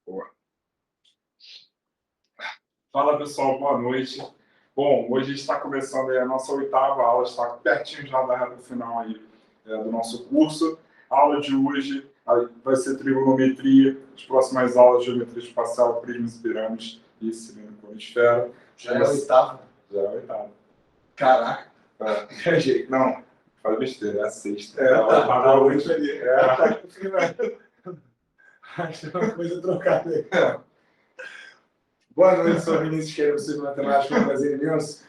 Boa. Fala pessoal, boa noite. Bom, hoje a gente está começando aí a nossa 8ª aula, está pertinho já da reta final aí, do nosso curso. A aula de hoje vai ser trigonometria, as próximas aulas de geometria espacial, prismas e pirâmides e cilindro com esfera. Já é a 8ª? Já é a 8ª. Caraca. Não, falei besteira, é a 6ª. Tá muito ali. Acho que é uma coisa trocada aí. Boa noite, sou Vinícius Queira, professor de matemática, um prazer imenso.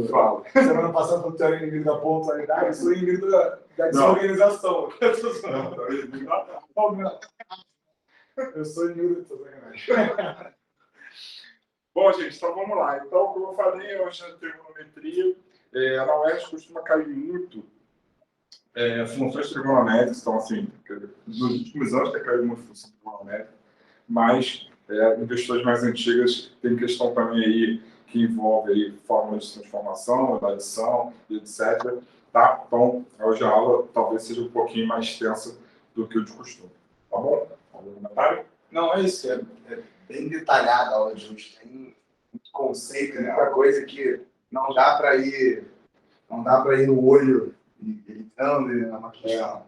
Fala. Semana passada foi o teu inimigo da pontualidade, eu sou inimigo da desorganização. Eu sou inimigo da sacanagem. Bom, gente, então vamos lá. Então, como eu falei, hoje a trigonometria, na UERJ costuma cair muito funções trigonométricas, então, assim, nos últimos anos tem caído muito função trigonométrica, mas em questões mais antigas tem questão também aí que envolve aí fórmulas de transformação, da adição, etc. Tá? Então, hoje a aula talvez seja um pouquinho mais extensa do que o de costume. Tá bom? Algum comentário? Não, é isso. É bem detalhada a aula de hoje. Tem muito conceito, muita coisa que não dá para ir no olho gritando na maquiagem.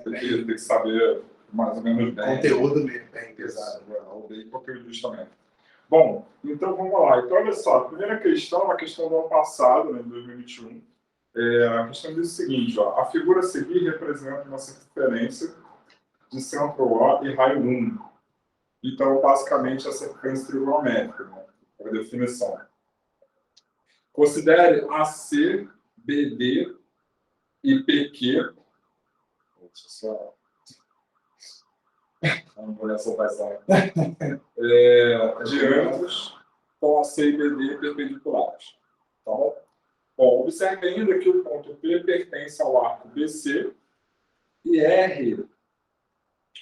Tem que saber mais ou menos bem. Conteúdo bem pesado. Bem conteúdo justamente. Bom, então vamos lá. Então, olha só, a primeira questão, a questão do ano passado, né, de 2021, a questão diz o seguinte, ó, a figura a seguir representa uma circunferência de centro O e raio 1. Então, basicamente, a circunferência trigonométrica, né, a definição. Considere AC, BD e PQ. Deixa eu só... Não vou soltar essa. Diâmetros com AC e BD perpendiculares. Tá bom? Bom, observe ainda que o ponto P pertence ao arco BC e R,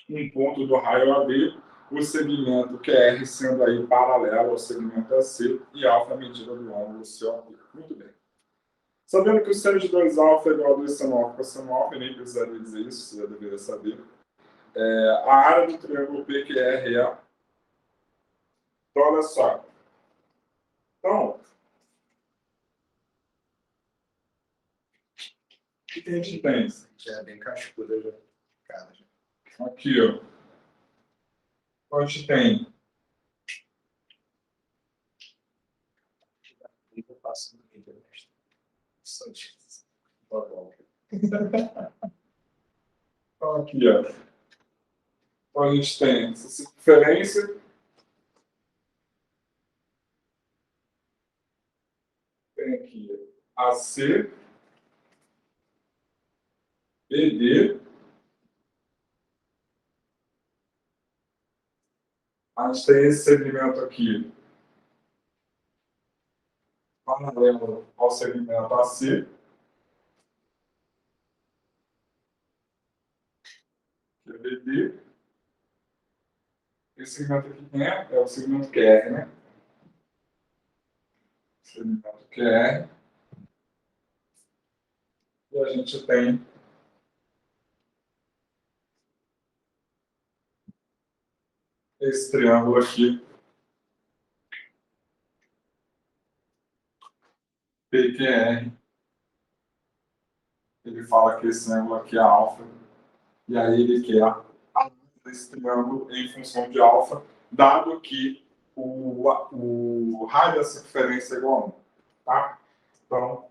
um ponto do raio AB, o segmento QR sendo aí paralelo ao segmento AC e alfa a medida do ângulo COP. Muito bem. Sabendo que o seno de 2α é igual a 2 seno α cosseno α, eu nem precisaria dizer isso, você já deveria saber. A área do triângulo PQR é... Então, olha só. Então, o que a gente tem? Já é bem cascuda, já. Cara, já. Aqui, ó. Então, a gente tem... Eu passo no vídeo, mestre. Então, aqui, ó. Então, a gente tem essa circunferência. Tem aqui AC, BD. A gente tem esse segmento aqui, paralelo ao segmento AC. Que é BD. Esse segmento aqui quem é? É o segmento QR, né? Segmento QR. E a gente tem esse triângulo aqui, PQR. Ele fala que esse ângulo aqui é alfa. E aí ele quer a desse triângulo em função de alfa, dado que o raio da circunferência é igual a 1. Tá? Então,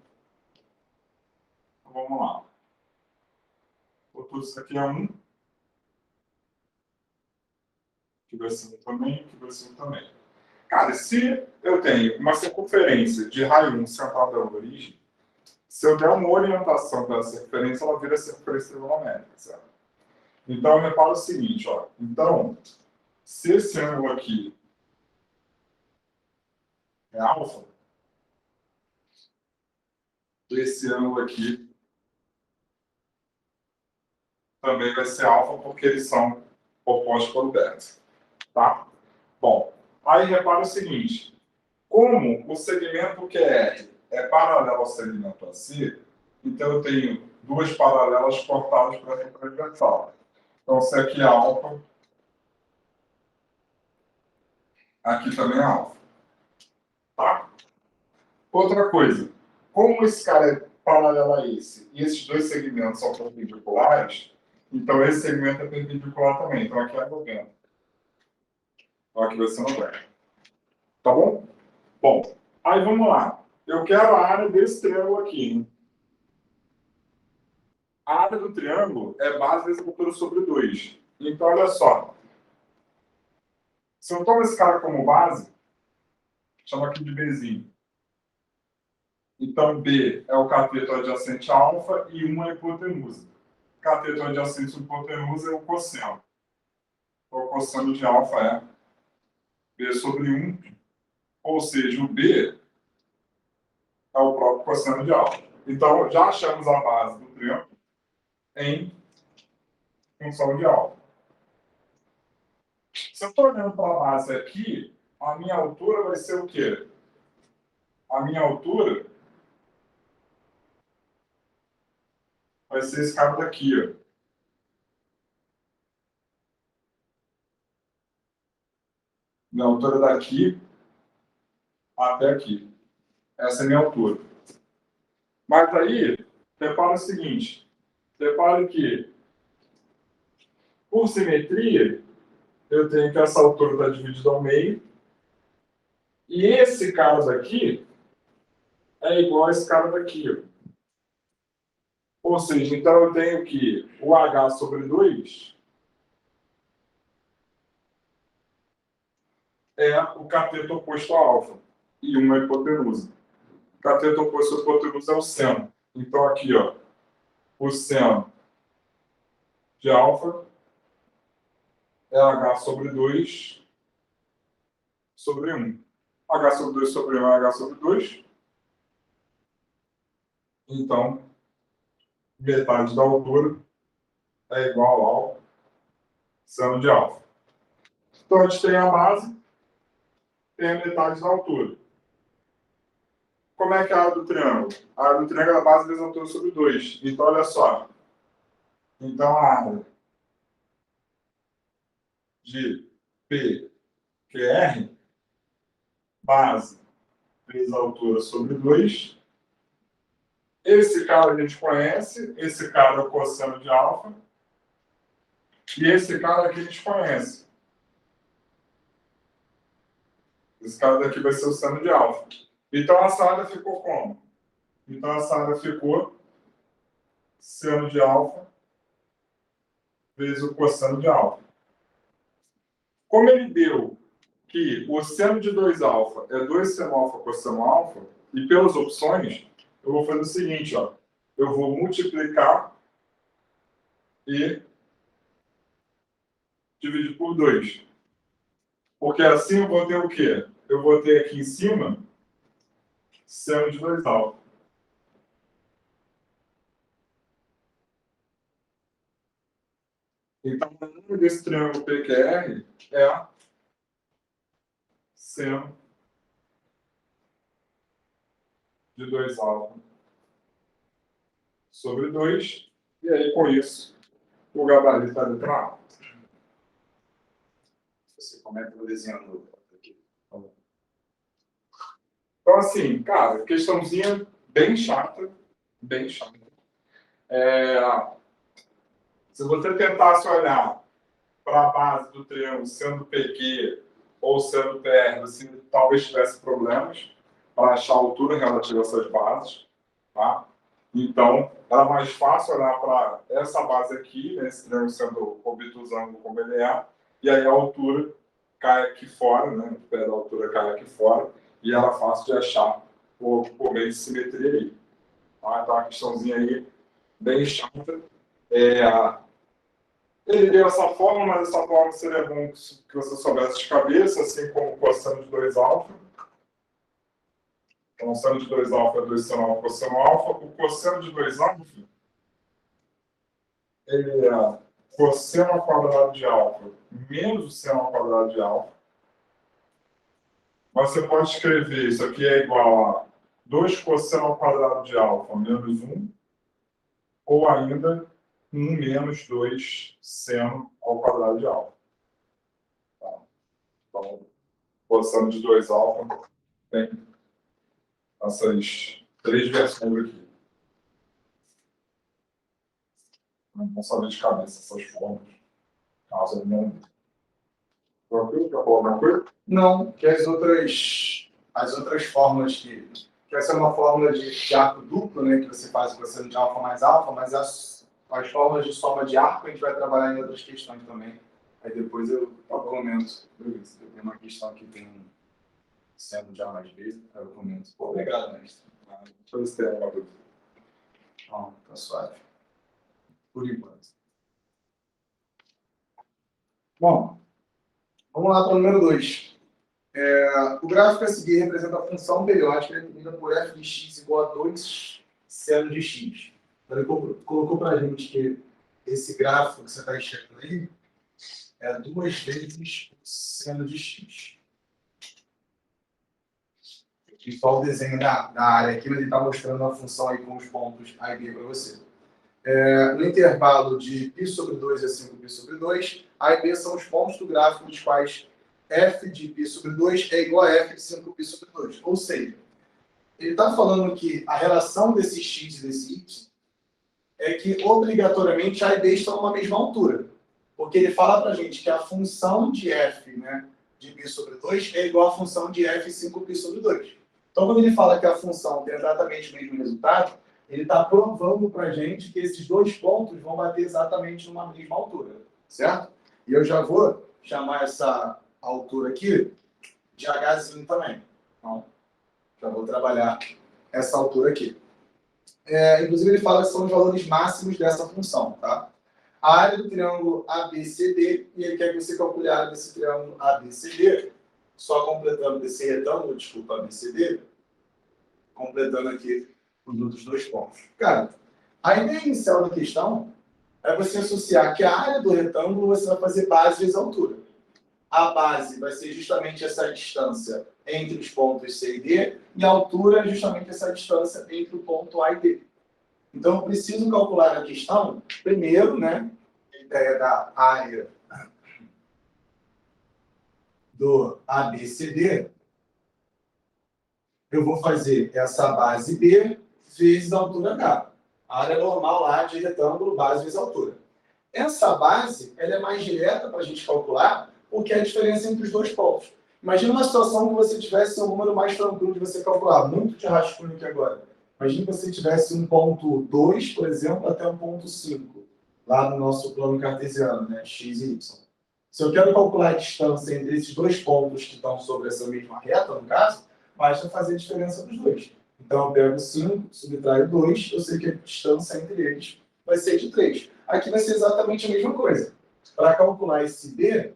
vamos lá. Tudo isso aqui é 1. Aqui vai ser 1 também, aqui vai ser 1 também. Cara, se eu tenho uma circunferência de raio 1 centrada na origem, se eu der uma orientação para essa circunferência, ela vira circunferência trigonométrica, certo? Então, repara o seguinte, ó. Então, se esse ângulo aqui é alfa, esse ângulo aqui também vai ser alfa, porque eles são opostos pelo vértice. Tá? Bom, aí repara o seguinte, como o segmento QR é paralelo ao segmento AC, então eu tenho duas paralelas cortadas para a transversal. Então, se aqui é alfa, aqui também é alfa. Tá? Outra coisa, como esse cara é paralelo a esse, e esses dois segmentos são perpendiculares, então esse segmento é perpendicular também. Então aqui é 90. Então aqui vai ser 90. Tá bom? Bom, aí vamos lá. Eu quero a área desse triângulo aqui. Né? A área do triângulo é base desse altura sobre 2. Então, olha só. Se eu tomo esse cara como base, chamo aqui de Bzinho. Então, B é o cateto adjacente a alfa e 1 é a hipotenusa. Cateto adjacente à hipotenusa é o cosseno. Então, o cosseno de alfa é B sobre 1, ou seja, o B é o próprio cosseno de alfa. Então, já achamos a base do triângulo em função de alfa. Se eu estou olhando para a base aqui, a minha altura vai ser o quê? A minha altura vai ser esse cara daqui, ó. Minha altura daqui até aqui. Essa é a minha altura. Mas aí, repara o seguinte. Repare que, por simetria, eu tenho que essa altura está dividida ao meio. E esse cara daqui é igual a esse cara daqui, ó. Ou seja, então eu tenho que o H sobre 2 é o cateto oposto a alfa. E 1 é a hipotenusa. O cateto oposto à hipotenusa é o seno. Então aqui, ó, o seno de alfa é H sobre 2 sobre 1. H sobre 2 sobre 1 é H sobre 2. Então, metade da altura é igual ao seno de alfa. Então, a gente tem a base, tem a metade da altura. Como é que é a área do triângulo? A área do triângulo é a base vezes a altura sobre 2. Então, olha só. Então, a área de PQR, base vezes a altura sobre 2. Esse cara a gente conhece, esse cara é o cosseno de alfa. E esse cara aqui a gente conhece. Esse cara daqui vai ser o seno de alfa. Então, essa área ficou como? Então, essa área ficou seno de alfa vezes o cosseno de alfa. Como ele deu que o seno de 2 alfa é 2 seno alfa cosseno alfa, e pelas opções, eu vou fazer o seguinte, ó. Eu vou multiplicar e dividir por 2. Porque assim eu vou ter o quê? Eu vou ter aqui em cima seno de 2 alfa. Então, o número desse triângulo PQR é seno de 2 alfa sobre 2. E aí, com isso, o gabarito está determinado. Você comenta o desenho aqui. Então, assim, cara, questãozinha bem chata. Bem chata. Se você tentasse olhar para a base do triângulo sendo PQ ou sendo PR, você talvez tivesse problemas para achar a altura relativa a essas bases. Tá? Então, era mais fácil olhar para essa base aqui, né, esse triângulo sendo obtusângulo como ele é, e aí a altura cai aqui fora, né, o pé da altura cai aqui fora, e era fácil de achar por meio de simetria aí. Tá? Então, uma questãozinha aí bem chata. Ele deu essa forma, mas essa forma seria bom que você soubesse de cabeça, assim como o cosseno de 2 alfa. Então, o seno de 2 alfa é 2 seno alfa cosseno alfa. O cosseno de 2 alfa, ele é cosseno ao quadrado de alfa menos o seno ao quadrado de alfa. Mas você pode escrever isso aqui é igual a 2 cosseno ao quadrado de alfa menos 1, ou ainda 1 menos 2 seno ao quadrado de alfa. Tá? Então, posição de 2 alfa tem essas 3 versões aqui. Vamos saber de cabeça essas formas, caso ele não... Tranquilo? Quer falar alguma coisa? Não, que as outras fórmulas que essa é uma fórmula de arco duplo, né, que você faz equação de alfa, mas as fórmulas de soma de arco a gente vai trabalhar em outras questões também. Aí depois eu comento. Beleza, tem uma questão aqui, tem um seno de A mais B, aí eu comento. Pô, obrigado, mestre. Deixa eu ver se tem alguma dúvida. Não, tá suave. Por enquanto. Bom, vamos lá para o número 2. O gráfico a seguir representa a função periódica definida por f de x igual a 2 seno de x. Então, ele colocou para a gente que esse gráfico que você está enxergando aí é 2 vezes o seno de x. Aqui só o desenho da área aqui, mas ele está mostrando a função aí com os pontos A e B para você. No intervalo de π sobre 2 a 5π sobre 2, A e B são os pontos do gráfico dos quais f de π sobre 2 é igual a f de 5π sobre 2. Ou seja, ele está falando que a relação desse x e desse y é que, obrigatoriamente, A e B estão numa mesma altura. Porque ele fala para a gente que a função de f, né, de π sobre 2 é igual à função de f de 5π sobre 2. Então, quando ele fala que a função tem exatamente o mesmo resultado, ele está provando para a gente que esses dois pontos vão bater exatamente numa mesma altura, certo? E eu já vou chamar essa altura aqui de Hzinho também. Então, já vou trabalhar essa altura aqui. Inclusive, ele fala que são os valores máximos dessa função, tá? A área do triângulo ABCD, e ele quer que você calcule a área desse triângulo ABCD, só completando desse retângulo, desculpa, ABCD, completando aqui os outros dois pontos. Cara, a ideia inicial da questão é você associar que a área do retângulo você vai fazer base vezes altura. A base vai ser justamente essa distância entre os pontos C e D, e a altura é justamente essa distância entre o ponto A e D. Então, eu preciso calcular a questão, primeiro, né, a ideia da área do ABCD, eu vou fazer essa base B vezes a altura H. A área normal lá de retângulo, base vezes altura. Essa base, ela é mais direta para a gente calcular, porque é a diferença entre os dois pontos. Imagina uma situação que você tivesse um número mais tranquilo de você calcular, muito de rascunho aqui agora. Imagina que você tivesse um ponto 2, por exemplo, até um ponto 5, lá no nosso plano cartesiano, né, x e y. Se eu quero calcular a distância entre esses dois pontos que estão sobre essa mesma reta, no caso, basta fazer a diferença dos dois. Então, eu pego 5, subtraio 2, eu sei que a distância entre eles vai ser de 3. Aqui vai ser exatamente a mesma coisa. Para calcular esse B,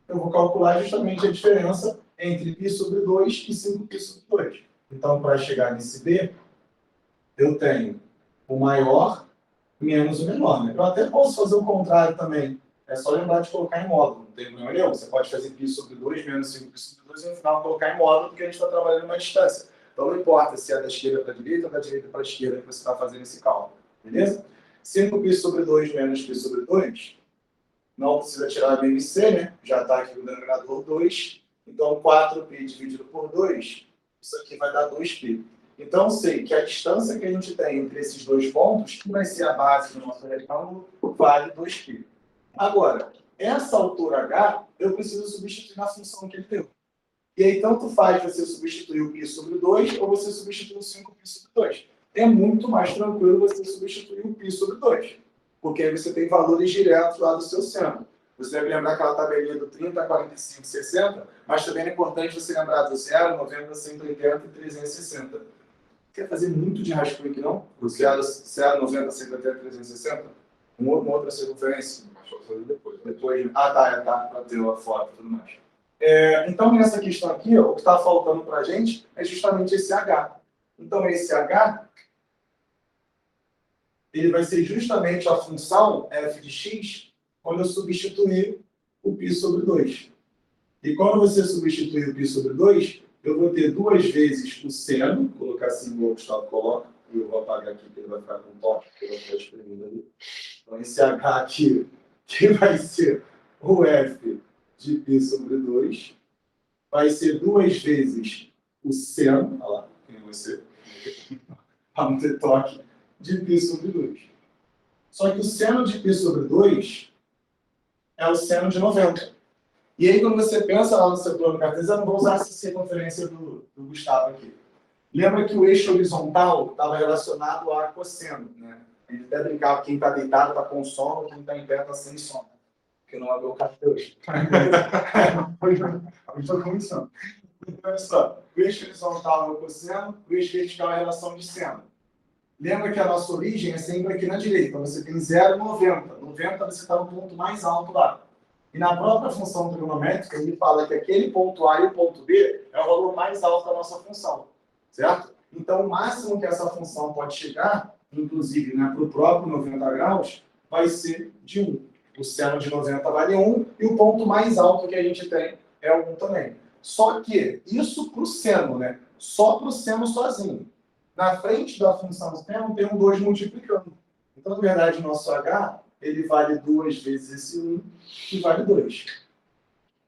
eu vou calcular justamente a diferença entre π sobre 2 e 5π sobre 2. Então, para chegar nesse B, eu tenho o maior menos o menor. Né? Eu até posso fazer o contrário também. É só lembrar de colocar em módulo. Não tem problema nenhum. Você pode fazer π sobre 2 menos 5π sobre 2 e no final colocar em módulo, porque a gente está trabalhando uma distância. Então, não importa se é da esquerda para a direita ou da direita para a esquerda que você está fazendo esse cálculo. Beleza? 5π sobre 2 menos π sobre 2, não precisa tirar a BMC, né? Já está aqui no denominador 2. Então, 4π dividido por 2, isso aqui vai dar 2π. Então, eu sei que a distância que a gente tem entre esses dois pontos, que vai ser a base do nosso retângulo, vale 2π. Agora, essa altura H, eu preciso substituir na função que ele deu. E aí, tanto faz você substituir o π sobre 2 ou você substituir o 5π sobre 2. É muito mais tranquilo você substituir o π sobre 2. Porque aí você tem valores diretos lá do seu seno. Você deve lembrar aquela tabelinha do 30, 45, 60, mas também é importante você lembrar do 0, 90, 180 e 360. Quer fazer muito de rascunho aqui, não? Do 0, 90, 180 e 360? Uma outra circunferência? Deixa eu fazer depois. Depois, tá, para ter a foto e tudo mais. Então, nessa questão aqui, ó, o que está faltando para a gente é justamente esse H. Então, esse H, ele vai ser justamente a função f de x quando eu substituir o π sobre 2. E quando você substituir o π sobre 2, eu vou ter 2 vezes o seno, vou colocar assim igual o Gustavo coloca, e eu vou apagar aqui, que ele vai ficar com toque, que ele vai ficar espremido ali. Então, esse H aqui, que vai ser o F de π sobre 2, vai ser 2 vezes o seno, olha lá, quem vai ser, para não ter toque, de π sobre 2. Só que o seno de π sobre 2 é o seno de 90. E aí, quando você pensa lá no seu plano cartesiano, vou usar essa circunferência do Gustavo aqui. Lembra que o eixo horizontal estava relacionado a cosseno, né? A gente até brincava que quem está deitado está com sono, quem está em pé está sem sono. Porque não é meu caso hoje. Eu estou com sono. Então, olha só, o eixo horizontal é o cosseno, o eixo vertical é a relação de seno. Lembra que a nossa origem é sempre aqui na direita. Você tem 0 e 90. 90 você está no ponto mais alto lá. E na própria função trigonométrica, ele fala que aquele ponto A e o ponto B é o valor mais alto da nossa função. Certo? Então, o máximo que essa função pode chegar, inclusive, né, para o próprio 90 graus, vai ser de 1. O seno de 90 vale 1 e o ponto mais alto que a gente tem é 1 também. Só que isso para o seno, né? Só para o seno sozinho. Na frente da função seno tem um 2 multiplicando. Então, na verdade, o nosso H ele vale 2 vezes esse 1 e vale 2.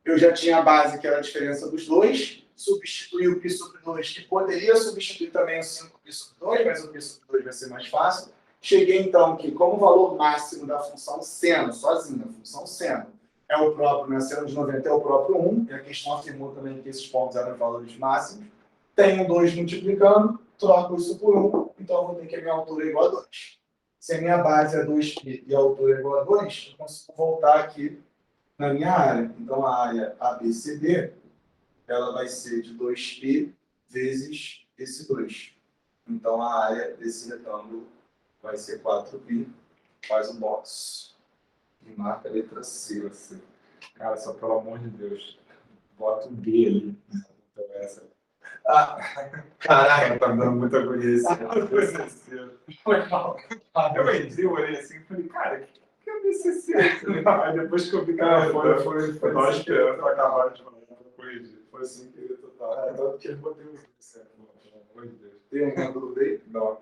Eu já tinha a base, que era a diferença dos dois, substituí o π sobre 2, que poderia substituir também o 5π sobre 2, mas o π sobre 2 vai ser mais fácil. Cheguei, então, que como valor máximo da função seno, sozinha, a função seno, é o próprio, né? Seno de 90 é o próprio 1, e a questão afirmou também que esses pontos eram valores máximos. Tenho 2 multiplicando, troco isso por 1, então eu vou ter que a minha altura é igual a 2. Se a minha base é 2π e a altura é igual a 2, eu consigo voltar aqui na minha área. Então, a área ABCD, ela vai ser de 2π vezes esse 2. Então, a área desse retângulo vai ser 4π. Faz um box. E marca a letra C. Cara, só pelo amor de Deus, bota um B ali. Então, essa. Caraca, Tá me dando muita agonia esse. Eu entrei, eu olhei assim e falei, cara, o que é BCC? Aí depois que eu vi que ela foi tava esperando pra acabar de falar, foi assim que ele total. Tanto que ele botei o BCC, pelo amor de Deus. tem alguma dúvida aí? Não.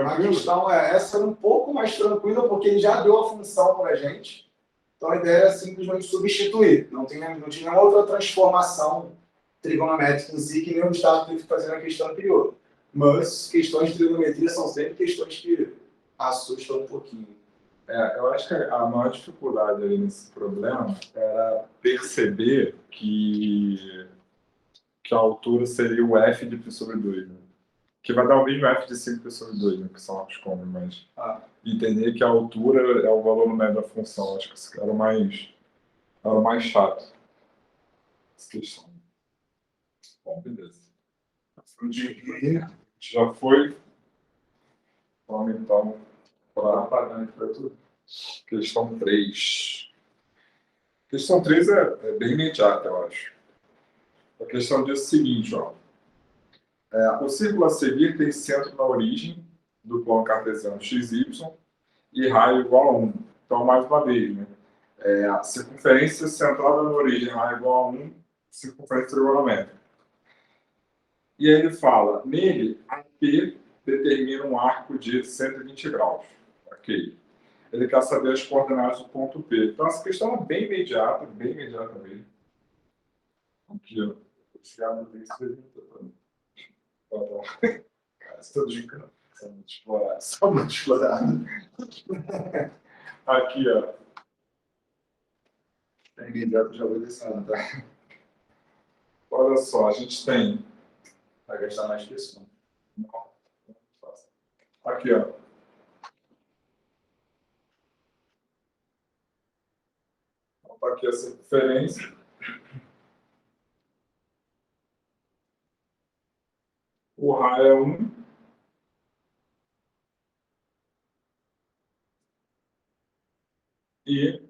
A questão é essa, um pouco mais tranquila, porque ele já deu a função para a gente. Então a ideia é simplesmente substituir. Não tinha nenhuma outra transformação trigonométrica em si que nem o Gustavo teve que fazer na questão anterior. Mas questões de trigonometria são sempre questões que assustam um pouquinho. Eu acho que a maior dificuldade aí nesse problema era perceber que a altura seria o f de π sobre 2, né? Que vai dar o mesmo f de 5π sobre 2, né? Que são os cômodos, mas entender que a altura é o valor numérico da função. Acho que isso era o mais chato. Essa questão. Bom, beleza. Já foi. Vamos então para tudo. Questão 3. Questão 3 é bem imediata, eu acho. A questão diz o seguinte, ó. O círculo a seguir tem centro na origem do plano cartesiano xy e raio igual a 1. Então, mais uma vez, né? A circunferência centrada na origem, raio igual a 1, circunferência trigonométrica. E aí ele fala, nele, AP determina um arco de 120 graus. Ok. Ele quer saber as coordenadas do ponto P. Então, essa questão é bem imediata mesmo. Aqui, ó. Esse cara tem que ser cara, estou brincando. Só muito explorado. Aqui, ó. Tem imediato, já vou descendo, tá? Olha só, a gente tem. Vai gastar mais que isso, não? Não. Aqui, ó. Então, tá aqui a circunferência. O raio é 1. E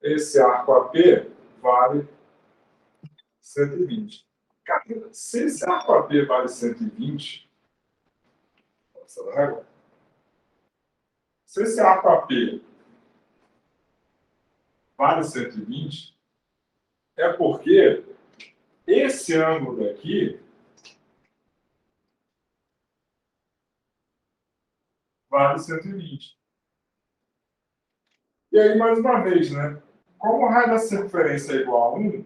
esse arco AP vale 120. Cara, se esse arco AP vale 120, se esse arco AP vale 120, é porque esse ângulo aqui vale 120. E aí, mais uma vez, né? Como o raio da circunferência é igual a 1,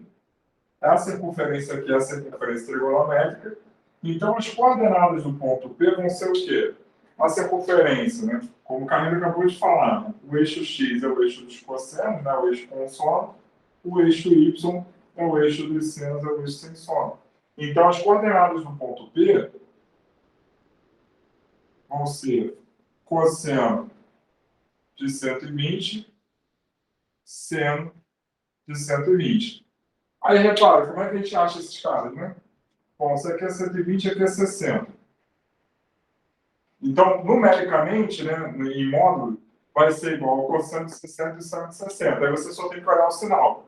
a circunferência aqui é a circunferência trigonométrica, então as coordenadas do ponto P vão ser o quê? A circunferência, né? Como o Camilo acabou de falar, né? O eixo X é o eixo dos cossenos, né? O eixo com sono, o eixo Y é o eixo dos senos, é o eixo sem sono. Então, as coordenadas do ponto P vão ser cosseno de 120, seno de 120. Aí, repara, como é que a gente acha esses caras, né? Bom, isso aqui é 120, aqui é 60. Então, numericamente, né, em módulo, vai ser igual ao cosseno de 60 e seno de 60. Aí você só tem que olhar o sinal.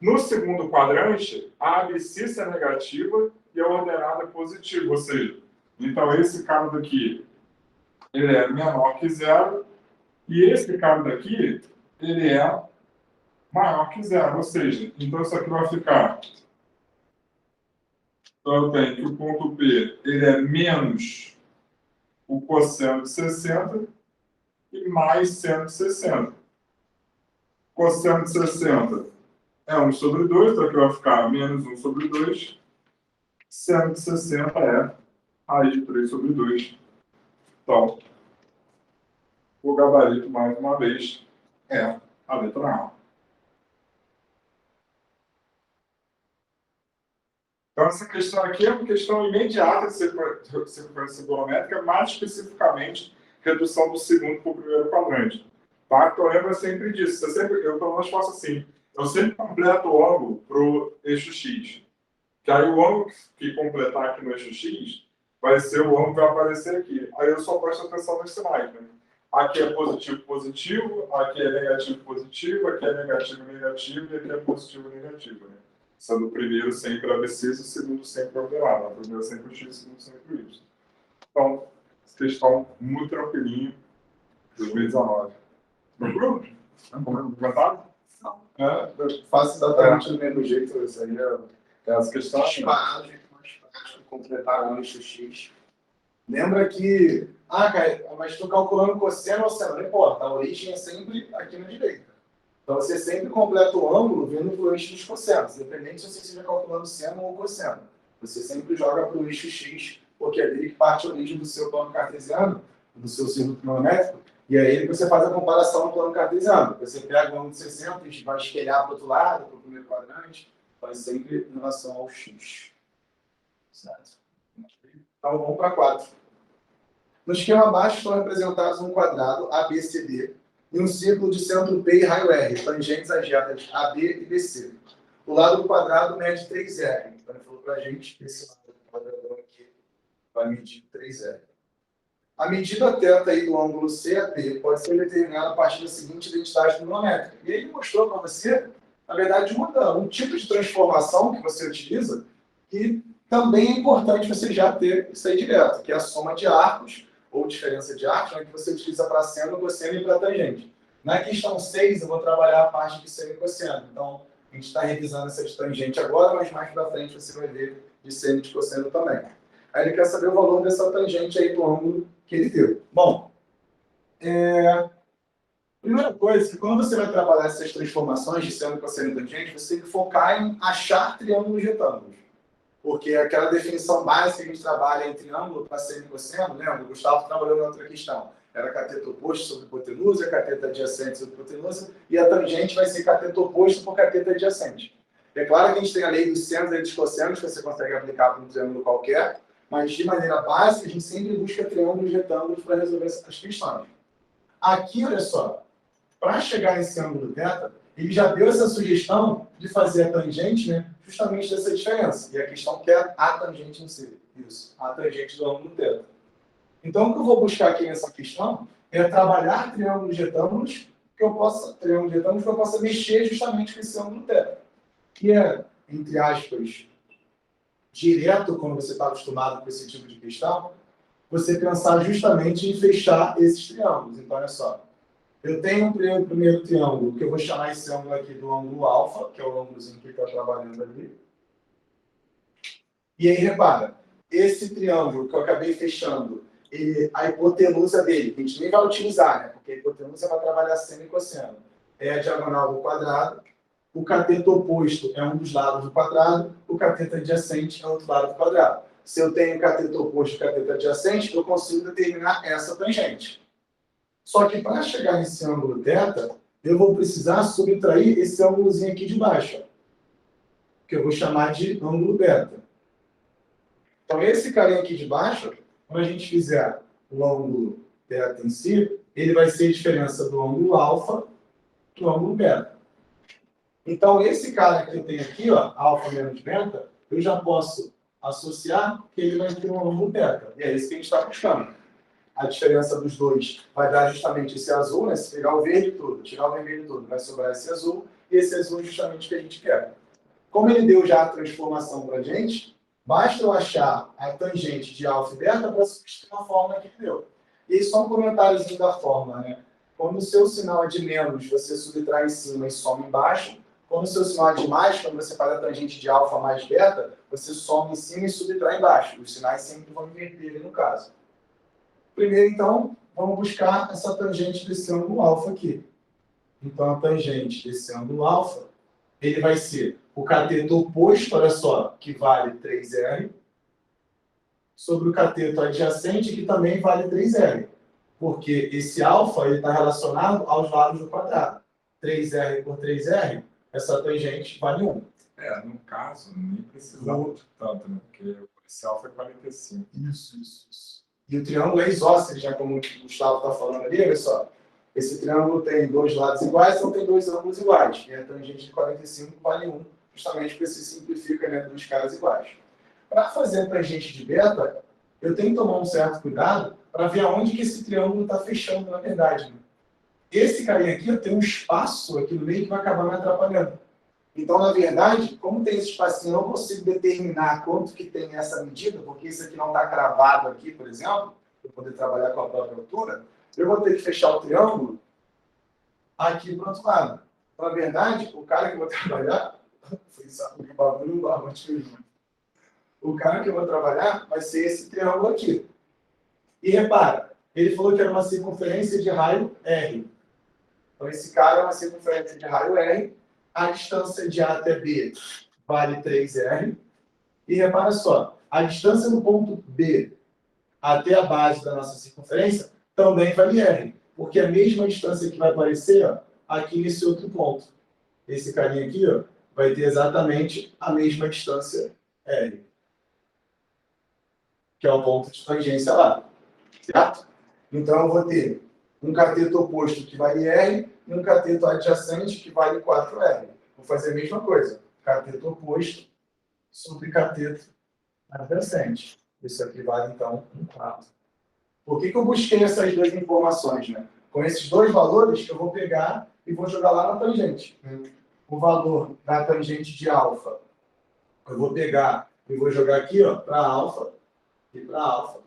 No segundo quadrante, a abscissa é negativa e a ordenada é positiva. Ou seja, então esse cara daqui, ele é menor que zero, e esse cara daqui, ele é maior que zero. Ou seja, então isso aqui vai ficar... Então eu tenho que o ponto P, ele é menos o cosseno de 60 e mais seno de 60. Cosseno de 60 é 1 sobre 2, então aqui vai ficar menos 1 sobre 2. Seno de 60 é raiz de 3 sobre 2. Então, o gabarito, mais uma vez, é a letra A. Então, essa questão aqui é uma questão imediata de circunferência trigonométrica, mais especificamente, redução do segundo para o primeiro quadrante. Tá? Então, lembra sempre disso. Eu, pelo menos, faço assim. Eu sempre completo o ângulo para o eixo X. Que aí o ângulo que completar aqui no eixo X vai ser o ângulo que vai aparecer aqui. Aí eu só presto atenção nos sinais. Né? Aqui é positivo, positivo. Aqui é negativo, positivo. Aqui é negativo, negativo. E aqui é positivo, negativo. Né? Sendo o primeiro sempre abscissa, o segundo sempre ordenado. O primeiro sempre o X, o segundo sempre o Y. Então, questão muito tranquilinho, 2019. Tranquilo? Comentário? Não. Eu faço exatamente do mesmo jeito. Isso aí as questões. Disparado, mais prático, completar o eixo X. Lembra que. Ah, cara, mas estou calculando cosseno ou seno. Não importa, a origem é sempre aqui na direita. Então você sempre completa o ângulo vindo para o eixo dos cossenos, independente se você estiver calculando seno ou cosseno. Você sempre joga para o eixo X, porque é dele que parte a origem do seu plano cartesiano, do seu círculo trigonométrico, e é ele que você faz a comparação no plano cartesiano. Você pega o ângulo de 60 e vai espelhar para o outro lado, para o primeiro quadrante, faz sempre em relação ao X. Certo? Então vamos para 4. No esquema abaixo estão representados um quadrado ABCD e um círculo de centro P e raio R, tangentes às retas AB e BC. O lado do quadrado mede 3R. Então ele falou para a gente que esse lado do quadradão aqui vai medir 3R. A medida θ aí do ângulo CAD pode ser determinada a partir da seguinte identidade trigonométrica. E ele mostrou para você, na verdade, um tipo de transformação que você utiliza que também é importante você já ter isso aí direto, que é a soma de arcos, ou diferença de arcos, né, que você utiliza para seno, cosseno e para tangente. Na questão 6, eu vou trabalhar a parte de seno e cosseno. Então, a gente está revisando essa de tangente agora, mas mais para frente você vai ver de seno e de cosseno também. Aí ele quer saber o valor dessa tangente aí do ângulo que ele deu. Bom, primeira coisa, que quando você vai trabalhar essas transformações de seno, cosseno e tangente, você tem que focar em achar triângulos retângulos. Porque aquela definição básica que a gente trabalha em triângulo para seno e cosseno, lembra? O Gustavo trabalhou na outra questão. Era cateto oposto sobre hipotenusa, cateto adjacente sobre hipotenusa, e a tangente vai ser cateto oposto por cateto adjacente. É claro que a gente tem a lei dos senos e dos cossenos, que você consegue aplicar para um triângulo qualquer, mas de maneira básica, a gente sempre busca triângulos retângulos para resolver essas questões. Aqui, olha só, para chegar nesse ângulo θ, ele já deu essa sugestão de fazer a tangente, né, justamente dessa diferença. E a questão que é a tangente em si. Isso, a tangente do ângulo θ. Então, o que eu vou buscar aqui nessa questão é trabalhar triângulos retângulos que eu possa mexer justamente com esse ângulo θ. Que é, entre aspas, direto, quando você está acostumado com esse tipo de questão, você pensar justamente em fechar esses triângulos. Então, olha só. Eu tenho um primeiro triângulo, que eu vou chamar esse ângulo aqui do ângulo alfa, que é o ângulozinho que está trabalhando ali. E aí, repara, esse triângulo que eu acabei fechando, a hipotenusa dele, a gente nem vai utilizar, né? Porque a hipotenusa vai trabalhar seno e cosseno. É a diagonal do quadrado. O cateto oposto é um dos lados do quadrado. O cateto adjacente é outro lado do quadrado. Se eu tenho cateto oposto e cateto adjacente, eu consigo determinar essa tangente. Só que para chegar nesse ângulo θ, eu vou precisar subtrair esse ângulozinho aqui de baixo, que eu vou chamar de ângulo β. Então, esse carinha aqui de baixo, quando a gente fizer o ângulo θ em si, ele vai ser a diferença do ângulo α do ângulo β. Então, esse cara que eu tenho aqui, ó, α menos β, eu já posso associar que ele vai ter um ângulo θ. E é isso que a gente está buscando. A diferença dos dois vai dar justamente esse azul, né? Se pegar o verde todo, tirar o vermelho todo, vai sobrar esse azul. E esse azul é justamente o que a gente quer. Como ele deu já a transformação para a gente, basta eu achar a tangente de α e β para substituir a fórmula que ele deu. E aí só um comentáriozinho da fórmula, né? Quando o seu sinal é de menos, você subtrai em cima e soma embaixo. Quando o seu sinal é de mais, quando você faz a tangente de α mais β, você soma em cima e subtrai embaixo. Os sinais sempre vão inverter ali no caso. Primeiro, então, vamos buscar essa tangente desse ângulo α aqui. Então, a tangente desse ângulo α, ele vai ser o cateto oposto, olha só, que vale 3R, sobre o cateto adjacente, que também vale 3R. Porque esse α está relacionado aos lados do quadrado. 3R por 3R, essa tangente vale 1. No caso, nem precisava de tanto, né? Porque esse alfa é 45. Isso. E o triângulo é isósceles, já como o Gustavo está falando ali, olha só. Esse triângulo tem dois lados iguais, então tem dois ângulos iguais. E a tangente de 45 vale 1, justamente porque se simplifica, né, dos caras iguais. Para fazer a tangente de beta, eu tenho que tomar um certo cuidado para ver aonde que esse triângulo está fechando, na verdade. Né? Esse carinha aqui, eu tenho um espaço aqui no meio que vai acabar me atrapalhando. Então, na verdade, como tem esse espacinho, eu não consigo determinar quanto que tem essa medida, porque isso aqui não está cravado aqui, por exemplo, para poder trabalhar com a própria altura, eu vou ter que fechar o triângulo aqui para o outro lado. Então, na verdade, o cara que eu vou trabalhar... O cara que eu vou trabalhar vai ser esse triângulo aqui. E repara, ele falou que era uma circunferência de raio R. Então, esse cara é uma circunferência de raio R. A distância de A até B vale 3R. E repara só, a distância do ponto B até a base da nossa circunferência também vale R. Porque a mesma distância que vai aparecer, ó, aqui nesse outro ponto. Esse carinha aqui, ó, vai ter exatamente a mesma distância R. Que é o ponto de tangência lá. Certo? Então, eu vou ter um cateto oposto que vale R e um cateto adjacente que vale 4R. Vou fazer a mesma coisa. Cateto oposto sobre cateto adjacente. Isso aqui vale, então, 1/4. Por que eu busquei essas duas informações? Né? Com esses dois valores, eu vou pegar e vou jogar lá na tangente. O valor da tangente de alfa, eu vou pegar e vou jogar aqui para alfa e para alfa.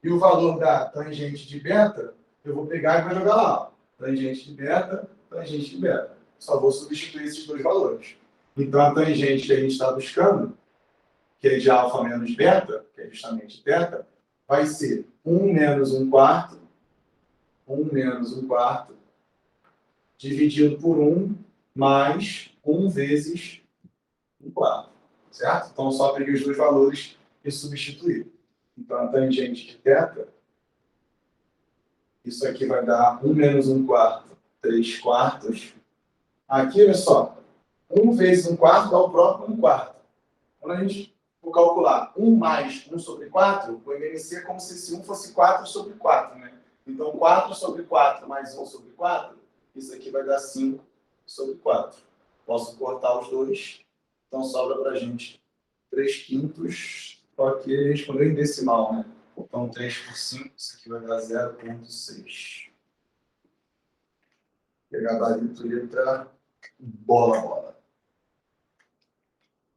E o valor da tangente de beta, eu vou pegar e vou jogar lá. Ó. Tangente de beta, tangente de beta. Só vou substituir esses dois valores. Então, a tangente que a gente está buscando, que é de alfa menos beta, que é justamente beta, vai ser 1 menos 1/4, 1 menos 1/4, dividido por 1 mais 1 vezes 1/4. Certo? Então, só peguei os dois valores e substituí. Então, a tangente de θ, isso aqui vai dar 1 menos 1/4, 3/4. Aqui, olha só, 1 vezes 1/4 dá o próprio 1/4. Quando a gente for calcular 1 mais 1 sobre 4, o MMC é como se esse 1 fosse 4 sobre 4, né? Então, 4 sobre 4 mais 1 sobre 4, isso aqui vai dar 5 sobre 4. Posso cortar os dois, então sobra para a gente 3/5, só que respondeu em decimal, né? Então, 3 por 5, isso aqui vai dar 0,6. Pegar gabarito, letra, bola.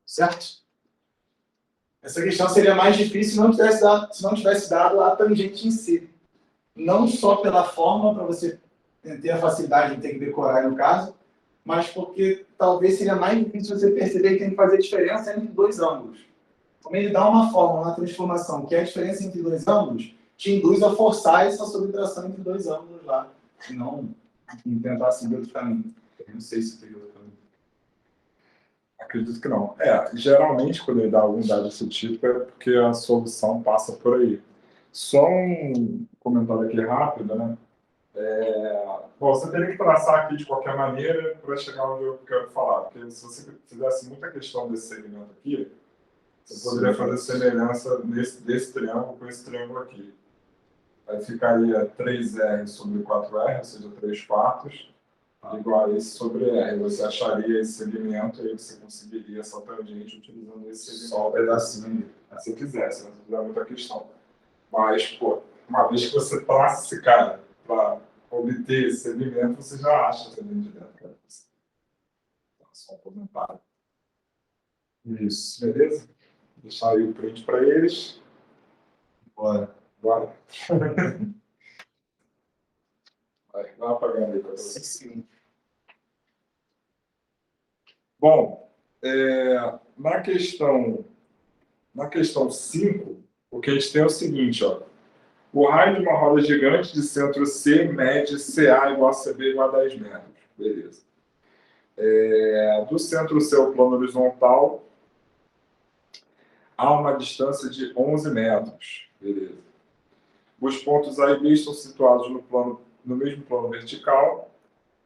Certo? Essa questão seria mais difícil se não tivesse dado a tangente em si. Não só pela forma, para você ter a facilidade de ter que decorar no caso, mas porque talvez seria mais difícil você perceber que tem que fazer diferença entre dois ângulos. Como ele dá uma forma, uma transformação, que é a diferença entre dois ângulos, te induz a forçar essa subtração entre dois ângulos lá, e não tentar seguir outro caminho. Eu não sei se tem outro caminho. Acredito que não. Geralmente, quando ele dá algum dado desse tipo, é porque a solução passa por aí. Só um comentário aqui rápido, né? Bom, você teria que traçar aqui de qualquer maneira para chegar onde eu quero falar. Porque se você fizesse muita questão desse segmento aqui, você poderia fazer semelhança desse triângulo com esse triângulo aqui. Aí ficaria 3R sobre 4R, ou seja, 3 quartos, igual a esse sobre R. Você acharia esse segmento e aí você conseguiria essa tangente utilizando esse segmento. Só um pedacinho. Se quisesse, não fizer muita questão. Mas, pô, uma vez que você traça esse cara para obter esse segmento, você já acha essa linha de dentro. Cara. Então, só um comentário. Isso, beleza? Deixar aí o print para eles. Bora. Bora. Vai apagando aí para você. Sim. Bom, na questão 5, o que a gente tem é o seguinte, ó. O raio de uma roda gigante de centro C mede CA igual a CB igual a 10 metros. Beleza. Do centro C ao plano horizontal, há uma distância de 11 metros. Beleza. Os pontos A e B estão situados no mesmo plano vertical,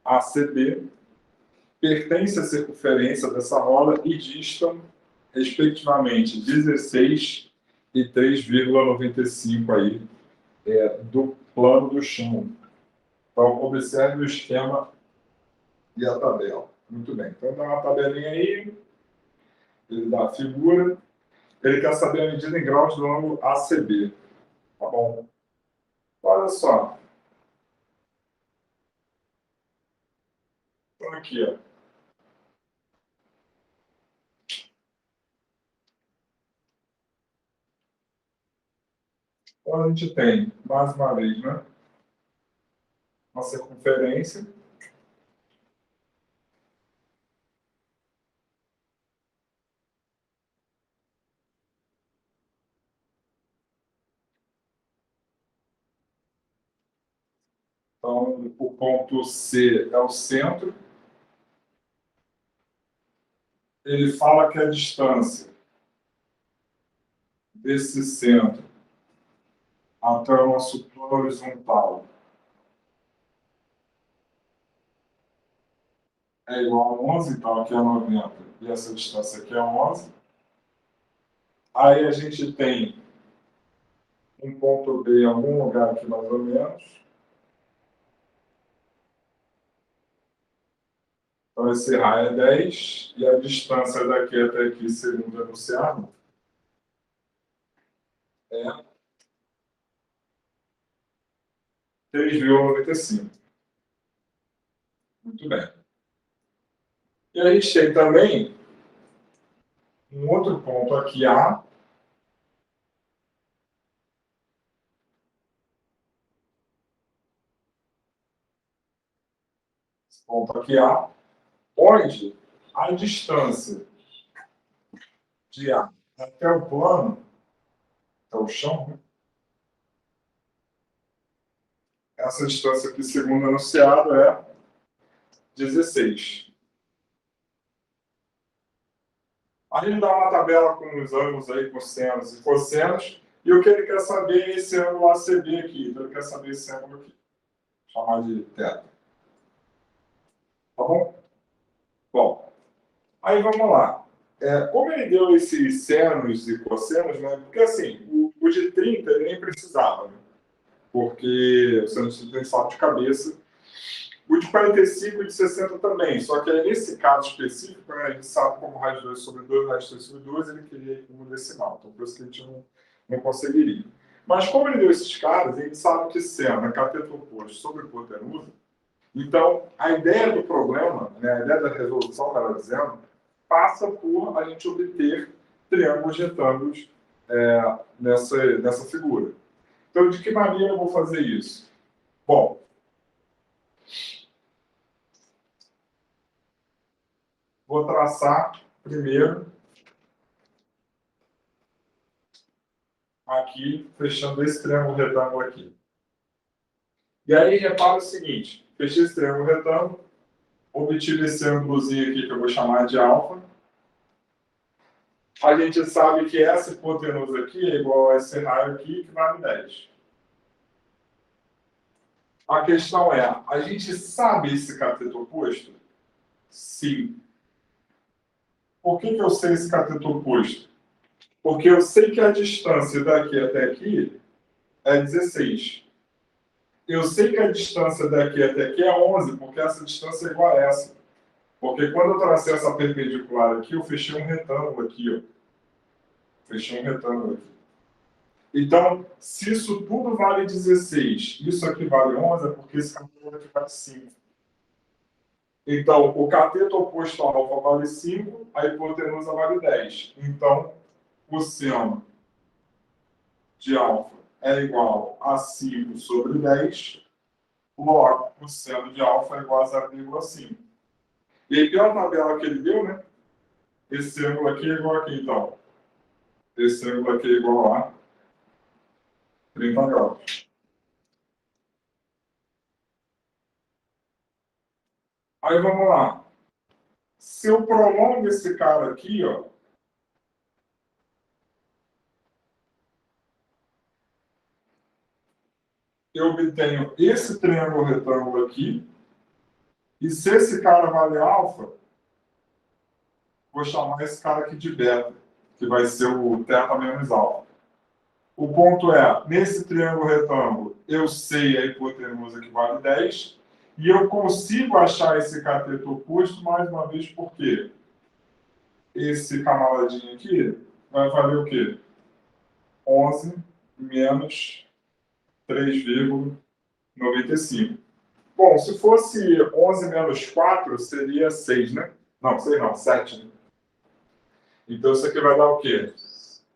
ACB, pertence à circunferência dessa roda e distam, respectivamente, 16 e 3,95 aí, do plano do chão. Então, observe o esquema e a tabela. Muito bem. Então, dá uma tabelinha aí, ele dá a figura, ele quer saber a medida em graus do ângulo ACB. Tá bom? Olha só. Então, aqui, ó. Então, a gente tem, mais uma vez, né, uma circunferência. Então, o ponto C é o centro. Ele fala que a distância desse centro até o nosso plano horizontal é igual a 11, então aqui é 90 e essa distância aqui é 11. Aí a gente tem um ponto B em algum lugar aqui mais ou menos. Então esse raio é 10 e a distância daqui até aqui, segundo enunciado, é 3,95. Muito bem. E a gente tem também um outro ponto aqui, A. Esse ponto aqui, A, onde a distância de A até o plano, até o chão, né? Essa distância aqui, segundo o enunciado, é 16. Aí ele dá uma tabela com os ângulos aí, cossenos e cossenos, e o que ele quer saber é esse ângulo ACB aqui. Então ele quer saber esse ângulo aqui. Chamar de θ. Tá bom? Bom, aí vamos lá. Como ele deu esses senos e cossenos, né? Porque assim, o de 30 ele nem precisava, né? Porque você não tem salto de cabeça. O de 45 e de 60 também, só que aí, nesse caso específico, né, a gente sabe como raiz 2 sobre 2, raiz 3 sobre 2, ele queria um decimal, então por isso que a gente não conseguiria. Mas como ele deu esses caras, a gente sabe que seno é cateto oposto sobre hipotenusa, então a ideia do problema, né, a ideia da resolução, estava dizendo, passa por a gente obter triângulos retângulos nessa figura. Então, de que maneira eu vou fazer isso? Bom, vou traçar primeiro aqui, fechando esse triângulo retângulo aqui. E aí, repara o seguinte, fechei esse triângulo retângulo, obtive esse ângulozinho aqui que eu vou chamar de alfa. A gente sabe que essa hipotenusa aqui é igual a esse raio aqui, que vale 10. A questão é, a gente sabe esse cateto oposto? Sim. Por que eu sei esse cateto oposto? Porque eu sei que a distância daqui até aqui é 16. Eu sei que a distância daqui até aqui é 11, porque essa distância é igual a essa. Porque quando eu tracei essa perpendicular aqui, eu fechei um retângulo aqui, ó. Fechei um retângulo aqui. Então, se isso tudo vale 16, isso aqui vale 11, é porque esse cateto aqui vale 5. Então, o cateto oposto a alfa vale 5, a hipotenusa vale 10. Então, o seno de alfa é igual a 5 sobre 10, logo, o seno de alfa é igual a 0,5. E aí, pela tabela que ele deu, né? Esse ângulo aqui é igual a aqui, então. Esse ângulo aqui é igual a 30 graus. Aí, vamos lá. Se eu prolongo esse cara aqui, ó, eu obtenho esse triângulo retângulo aqui. E se esse cara vale alfa, vou chamar esse cara aqui de beta, que vai ser o θ menos alfa. O ponto é, nesse triângulo retângulo, eu sei a hipotenusa que vale 10, e eu consigo achar esse cateto oposto, mais uma vez, por quê? Esse camaradinho aqui vai valer o quê? 11 menos 3,95. Bom, se fosse 11 menos 4, seria 6, né? Não, 6 não, 7. Né? Então, isso aqui vai dar o quê?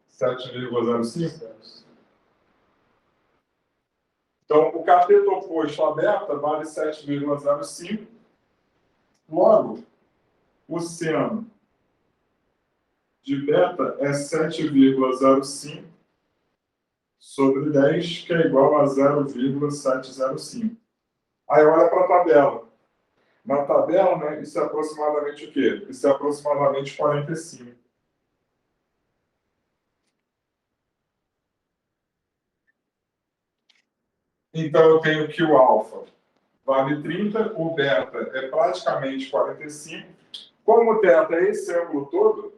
7,05? Então, o cateto oposto a beta vale 7,05. Logo, o seno de beta é 7,05 sobre 10, que é igual a 0,705. Aí olha para a tabela. Na tabela, né, isso é aproximadamente o quê? Isso é aproximadamente 45. Então, eu tenho que o alfa vale 30, o beta é praticamente 45. Como o θ é esse ângulo todo,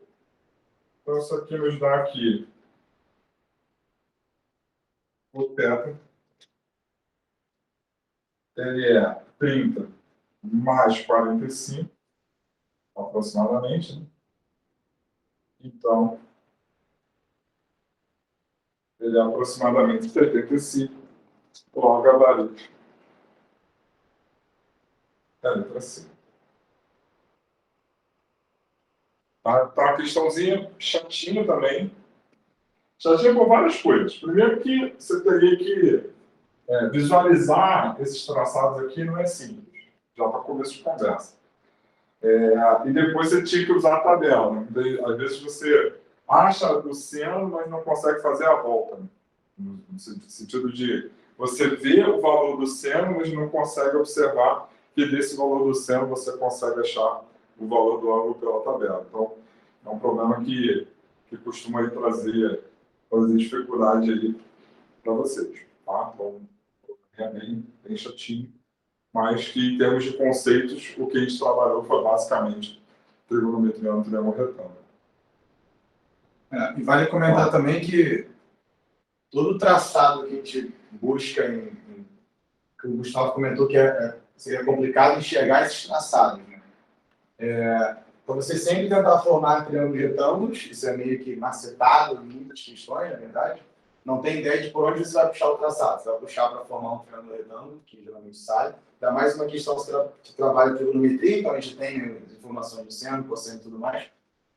então isso aqui nos dá aqui o θ. Ele é 30 mais 45, aproximadamente. Né? Então, ele é aproximadamente 75. Logo, a gabarito é a letra C. Tá uma questãozinha chatinha também. Chatinha por várias coisas. Primeiro que você teria que visualizar esses traçados aqui não é simples. Já para começo de conversa. E depois você tinha que usar a tabela. Né? Às vezes você acha o seno, mas não consegue fazer a volta. Né? No sentido de você ver o valor do seno, mas não consegue observar que desse valor do seno você consegue achar o valor do ângulo pela tabela. Então, é um problema que costuma aí trazer dificuldade aí para vocês. Tá? Então, é bem chatinho, mas que em termos de conceitos, o que a gente trabalhou foi basicamente trigonometria no triângulo retângulo. E vale comentar também que todo traçado que a gente busca que o Gustavo comentou que seria complicado enxergar esses traçados. Né? Então, você sempre tentar formar triângulos retângulos, isso é meio que macetado em muitas questões, na verdade. Não tem ideia de por onde você vai puxar o traçado. Você vai puxar para formar um triângulo retângulo, que geralmente sai. Ainda mais uma questão que trabalha trigonometria, então a gente tem as informações de seno, cosseno e tudo mais.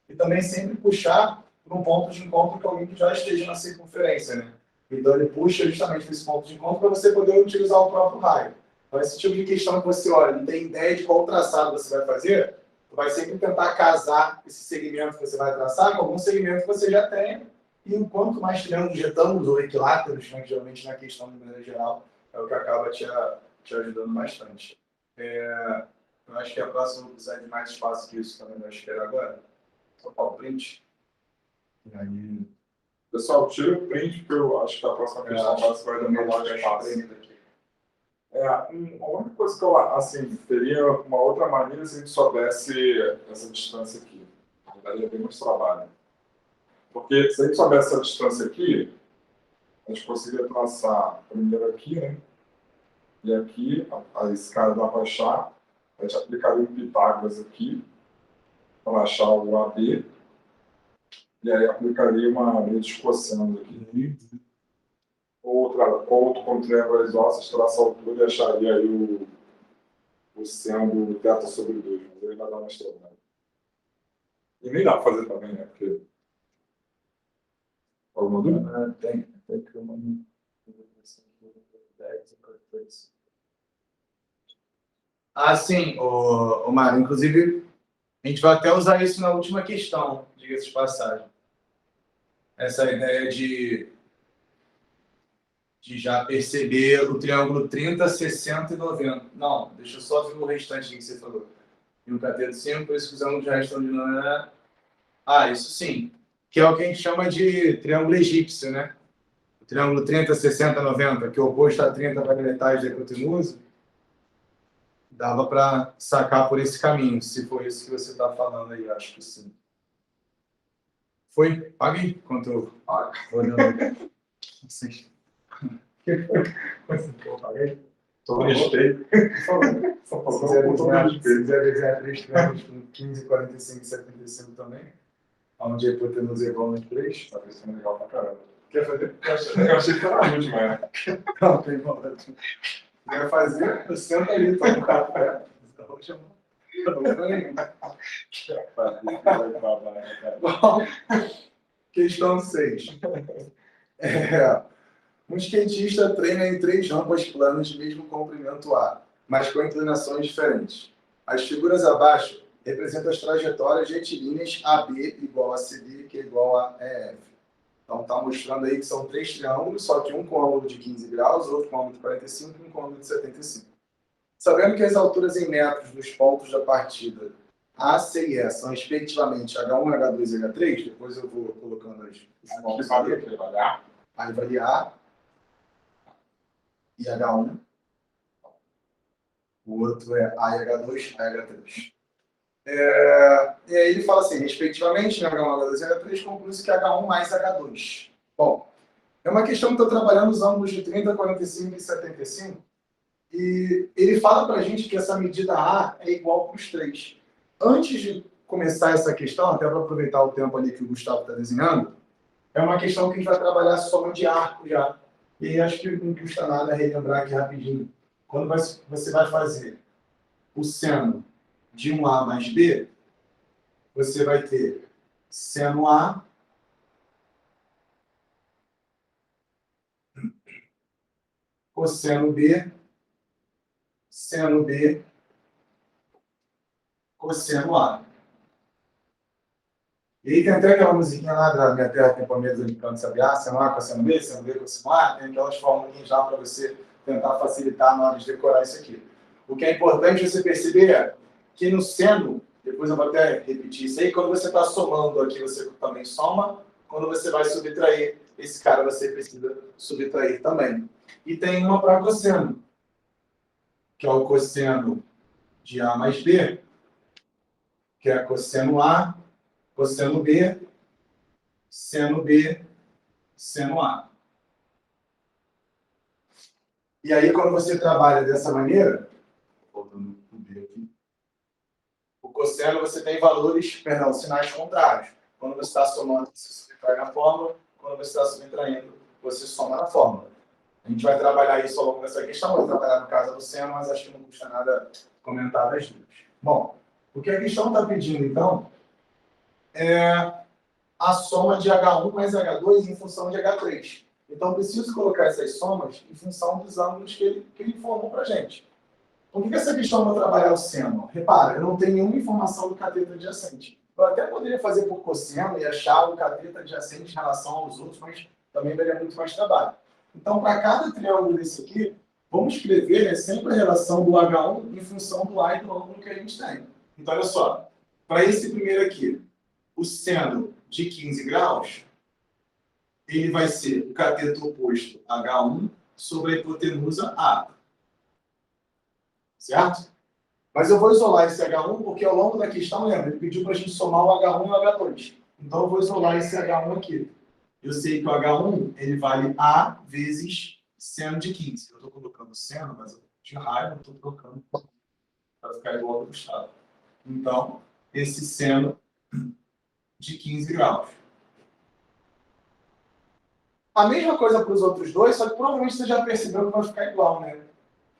E também sempre puxar para um ponto de encontro com alguém que já esteja na circunferência, né? Então ele puxa justamente para esse ponto de encontro para você poder utilizar o próprio raio. Então esse tipo de questão que você olha, não tem ideia de qual traçado você vai fazer, você vai sempre tentar casar esse segmento que você vai traçar com algum segmento que você já tenha E o quanto mais triângulos retângulos ou equiláteros, né, que geralmente na questão de maneira geral, é o que acaba te ajudando bastante. Eu acho que a próxima vou precisar de mais espaço que isso também, vai esperar agora. Só para o print. E aí... Pessoal, tira o print, porque eu acho que a próxima questão vai demorar mais espaço. A única coisa que eu, assim, teria uma outra maneira se a gente soubesse essa distância aqui. Daria bem mais trabalho. Porque se a gente soubesse essa distância aqui, a gente conseguiria traçar primeiro aqui, né? E aqui, a escada dá para achar. A gente aplicaria o Pitágoras aqui, para achar o AB. E aí aplicaria uma lei de cosseno aqui. Outro com triângulos ósseos, traça a altura e acharia aí o seno do θ sobre 2. Mas aí vai dar mais trabalho. E nem dá para fazer também, né? Porque... Alguma dúvida? Tem que uma... sim, o Mário. Inclusive, a gente vai até usar isso na última questão, diga-se de passagem. Essa ideia de já perceber o triângulo 30, 60 e 90. Não, deixa eu só ver o restante que você falou. E um cateto 5, por isso que usamos o resto de 90. Isso sim. Que é o que a gente chama de triângulo egípcio, né? O triângulo 30, 60, 90, que o oposto a 30 vai metade da hipotenusa. Dava para sacar por esse caminho, se for isso que você está falando aí, acho que sim. Foi? Pague enquanto eu olhando. Eu paguei? Todo respeito. Só passou Se quiser desenhar 3 triângulos com 15, 45 e 75 também, onde a hipotenusa é igual a 3. Tá pensando legal pra caramba. Quer fazer? Eu achei que era muito demais. Não, tem problema. Quer fazer? Senta ali, toma um café. Bom, questão 6. Um skatista treina em 3 rampas planas de mesmo comprimento A, mas com inclinações diferentes. As figuras abaixo representam as trajetórias retilíneas AB igual a CD, que é igual a EF. Então, está mostrando aí que são 3 triângulos, só que um com ângulo de 15 graus, outro com ângulo de 45 e um com ângulo de 75. Sabendo que as alturas em metros dos pontos da partida A, C e E são respectivamente H1, H2 e H3, depois eu vou colocando os pontos ali. Aí vale A e H1. O outro é A e H2, A e H3. E aí ele fala assim, respectivamente, H1, H2 e H3, conclui-se que H1 mais H2. Bom, é uma questão que estou trabalhando os ângulos de 30, 45 e 75, e ele fala para a gente que essa medida A é igual para os 3. Antes de começar essa questão, até para aproveitar o tempo ali que o Gustavo está desenhando, é uma questão que a gente vai trabalhar soma de arco já. E aí acho que não custa nada relembrar aqui rapidinho. Quando você vai fazer o seno de um A mais B, você vai ter seno A cosseno B, seno B, cosseno A. E aí tem até aquela musiquinha lá da Minha Terra Tem Palmeiras de Canto Sabiá, seno A, cosseno B, cosseno A, tem aquelas fórmulas já para você tentar facilitar na hora de decorar isso aqui. O que é importante você perceber é que no seno, depois eu vou até repetir isso aí, quando você está somando aqui, você também soma, quando você vai subtrair esse cara, você precisa subtrair também. E tem uma para cosseno, que é o cosseno de A mais B, que é cosseno A, cosseno B, seno B, seno A. E aí, quando você trabalha dessa maneira, voltando o B aqui, o cosseno você tem valores, sinais contrários. Quando você está somando, você subtrai na fórmula. Quando você está subtraindo, você soma na fórmula. A gente vai trabalhar isso ao longo dessa questão, vou trabalhar no caso do seno, mas acho que não custa nada comentar das duas. Bom, o que a questão está pedindo, então, é a soma de H1 mais H2 em função de H3. Então, preciso colocar essas somas em função dos ângulos que ele informou para a gente. Por que essa questão vai trabalhar o seno? Repara, eu não tenho nenhuma informação do cateto adjacente. Eu até poderia fazer por cosseno e achar o cateto adjacente em relação aos outros, mas também daria muito mais trabalho. Então, para cada triângulo desse aqui, vamos escrever, né, sempre a relação do H1 em função do A e do ângulo que a gente tem. Então, olha só, para esse primeiro aqui, o seno de 15 graus, ele vai ser o cateto oposto H1 sobre a hipotenusa A. Certo? Mas eu vou isolar esse H1 porque ao longo da questão, lembra, ele pediu para a gente somar o H1 e o H2. Então eu vou isolar esse H1 aqui. Eu sei que o H1 ele vale A vezes seno de 15. Eu estou colocando seno, mas eu de raiva eu estou colocando para ficar igual ao do Gustavo. Então, esse seno de 15 graus. A mesma coisa para os outros dois, só que provavelmente você já percebeu que vai ficar igual, né?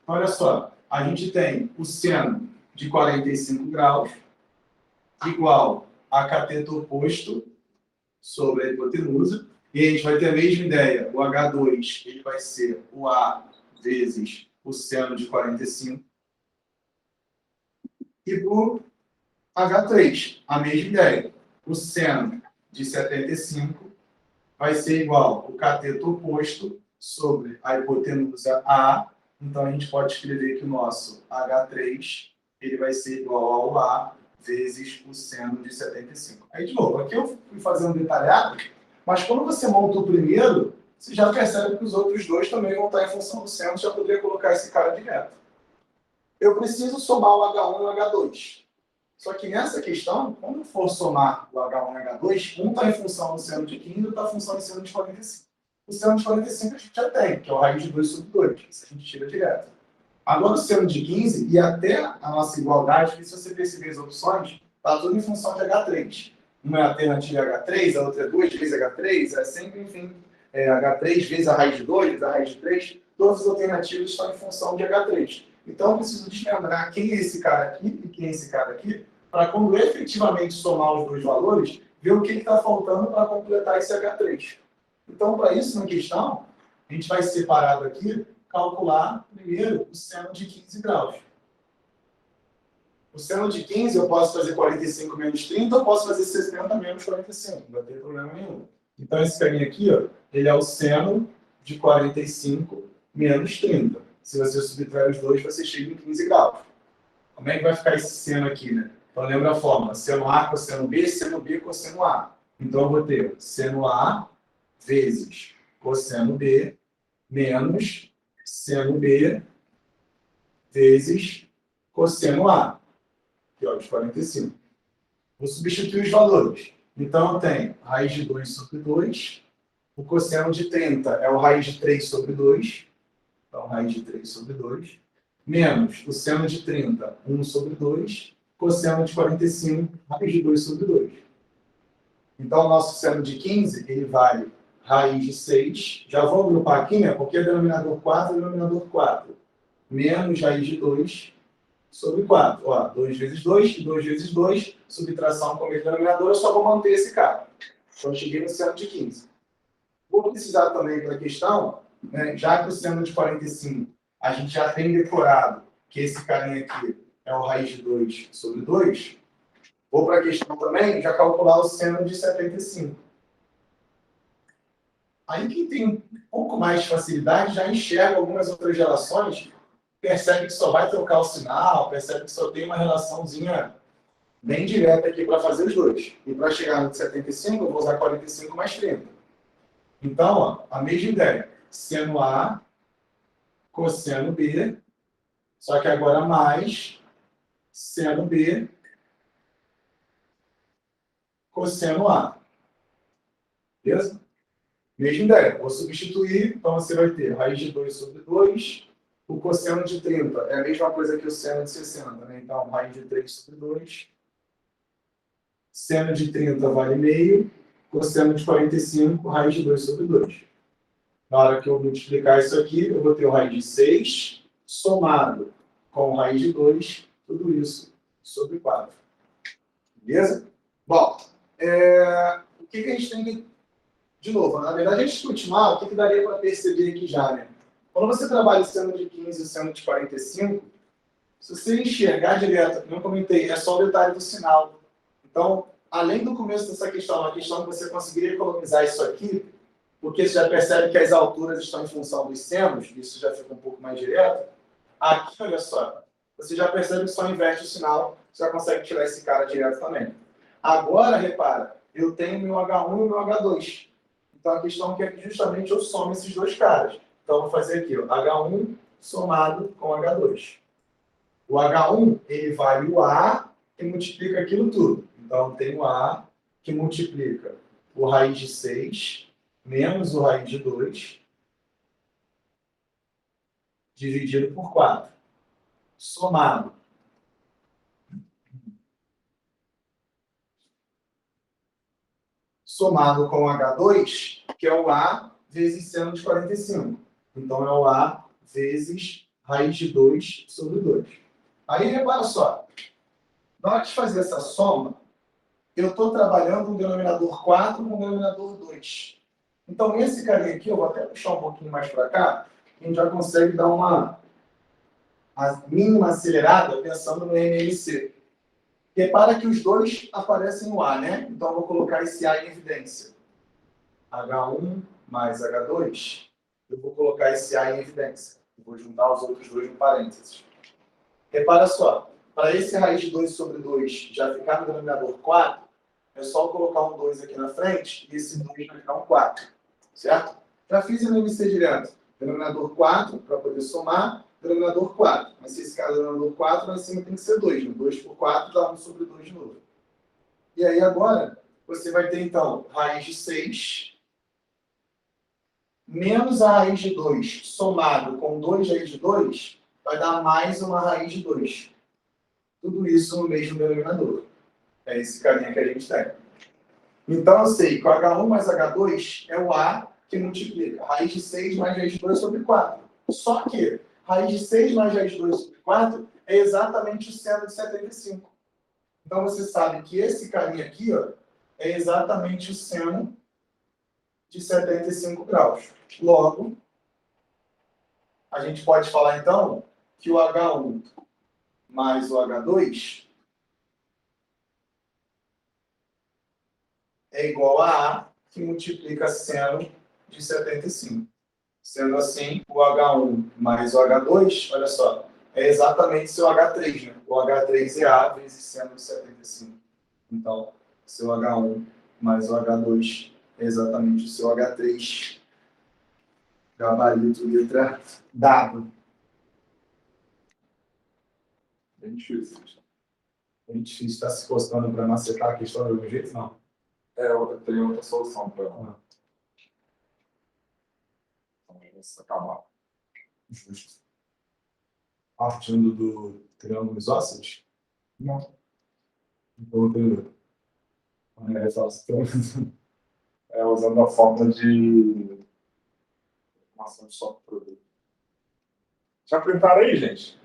Então, olha só, a gente tem o seno de 45 graus igual a cateto oposto sobre a hipotenusa. E a gente vai ter a mesma ideia. O H2 ele vai ser o A vezes o seno de 45. E para o H3, a mesma ideia. O seno de 75 vai ser igual ao cateto oposto sobre a hipotenusa A. Então, a gente pode escrever que o nosso H3 ele vai ser igual ao A vezes o seno de 75. Aí, de novo, aqui eu fui fazendo detalhado, mas quando você monta o primeiro, você já percebe que os outros dois também vão estar em função do seno, já poderia colocar esse cara direto. Eu preciso somar o H1 e o H2. Só que nessa questão, quando for somar o H1 e o H2, um está em função do seno de 15 e outro está em função do seno de 45. O seno de 45 a gente já tem, que é o raiz de 2 sobre 2. Isso a gente tira direto. Agora o seno de 15, e até a nossa igualdade, que se você perceber as opções, está tudo em função de H3. Uma é a alternativa H3, a outra é 2 vezes H3, é sempre, enfim, H3 vezes a raiz de 2, vezes a raiz de 3. Todas as alternativas estão em função de H3. Então, eu preciso desmembrar quem é esse cara aqui e quem é esse cara aqui, para quando efetivamente somar os dois valores, ver o que está faltando para completar esse H3. Então, para isso, na questão, a gente vai separado aqui, calcular primeiro o seno de 15 graus. O seno de 15 eu posso fazer 45 menos 30, eu posso fazer 60 menos 45, não vai ter problema nenhum. Então, esse caminho aqui, ó, ele é o seno de 45 menos 30. Se você subtrair os dois, você chega em 15 graus. Como é que vai ficar esse seno aqui, né? Então, lembra a fórmula. Seno A cosseno B cosseno A. Então, eu vou ter seno A vezes cosseno B menos seno B vezes cosseno A, que é o de 45. Vou substituir os valores. Então, eu tenho raiz de 2 sobre 2. O cosseno de 30 é o raiz de 3 sobre 2. Então, raiz de 3 sobre 2. Menos o seno de 30, 1 sobre 2. Cosseno de 45, raiz de 2 sobre 2. Então, o nosso seno de 15, ele vale raiz de 6. Já vou agrupar aqui, né? Porque é denominador 4 é denominador 4. Menos raiz de 2 sobre 4. Ó, 2 vezes 2 e 2 vezes 2. Subtração com o mesmo denominador, eu só vou manter esse cara. Então, eu cheguei no seno de 15. Vou precisar também para a questão, né, já que o seno de 45 a gente já tem decorado que esse carinha aqui é o raiz de 2 sobre 2, vou para a questão também já calcular o seno de 75. Aí quem tem um pouco mais de facilidade já enxerga algumas outras relações, percebe que só vai trocar o sinal, percebe que só tem uma relaçãozinha bem direta aqui para fazer os dois. E para chegar no de 75, eu vou usar 45 mais 30. Então, ó, a mesma ideia. Seno A, cosseno B, só que agora mais seno B, cosseno A. Beleza? Mesma ideia. Vou substituir, então você vai ter raiz de 2 sobre 2. O cosseno de 30 é a mesma coisa que o seno de 60, né? Então, raiz de 3 sobre 2. Seno de 30 vale meio. Cosseno de 45, raiz de 2 sobre 2. Na hora que eu multiplicar isso aqui, eu vou ter o raiz de 6 somado com raiz de 2, tudo isso sobre 4. Beleza? Bom, o que a gente tem que... De novo, na verdade, antes de continuar, o que daria para perceber aqui já, né? Quando você trabalha o seno de 15 e o seno de 45, se você enxergar direto, como eu comentei, é só o detalhe do sinal. Então, além do começo dessa questão, uma questão que você conseguiria economizar isso aqui, porque você já percebe que as alturas estão em função dos senos, isso já fica um pouco mais direto. Aqui, olha só, você já percebe que só inverte o sinal, você já consegue tirar esse cara direto também. Agora, repara, eu tenho meu H1 e meu H2. Então, a questão é que justamente eu somo esses dois caras. Então, eu vou fazer aqui, ó, H1 somado com H2. O H1, ele vale o A que multiplica aquilo tudo. Então, tem o A que multiplica o raiz de 6 menos o raiz de 2 dividido por 4. Somado. Somado com o H2, que é o A vezes seno de 45. Então, é o A vezes raiz de 2 sobre 2. Aí, repara só. Na hora de fazer essa soma, eu estou trabalhando um denominador 4 com um denominador 2. Então, esse carinha aqui, eu vou até puxar um pouquinho mais para cá, a gente já consegue dar uma mínima acelerada pensando no MMC. Repara que os dois aparecem no A, né? Então, eu vou colocar esse A em evidência. H1 mais H2, eu vou colocar esse A em evidência. Eu vou juntar os outros dois no parênteses. Repara só, para esse raiz de 2 sobre 2 já ficar no denominador 4, é só colocar um 2 aqui na frente e esse 2 vai ficar um 4. Certo? Já fiz o MMC direto. Denominador 4 para poder somar, denominador 4. Mas se esse cara é denominador 4, lá em cima tem que ser 2. Né? 2 por 4 dá 1 sobre 2 de novo. E aí agora, você vai ter então raiz de 6 menos a raiz de 2 somado com 2 raiz de 2 vai dar mais uma raiz de 2. Tudo isso no mesmo denominador. É esse caminho que a gente tem. Então, eu sei que o H1 mais H2 é o A que multiplica raiz de 6 mais raiz de 2 sobre 4. Só que raiz de 6 mais raiz de 2 sobre 4 é exatamente o seno de 75. Então, você sabe que esse caminho aqui ó, é exatamente o seno de 75 graus. Logo, a gente pode falar, então, que o H1 mais o H2 é igual a A, que multiplica seno de 75. Sendo assim, o H1 mais o H2, olha só, é exatamente seu H3, né? O H3 é A vezes seno de 75. Então, seu H1 mais o H2 é exatamente o seu H3. Gabarito, letra W. Bem difícil. Bem difícil estar se postando para macetar a questão do mesmo jeito, não. Eu tenho outra solução para ela. Vamos acabar. Justo. Partindo do triângulo isósceles? Não. Outro. Usando a fórmula de formação de software produto. Já printaram aí, gente?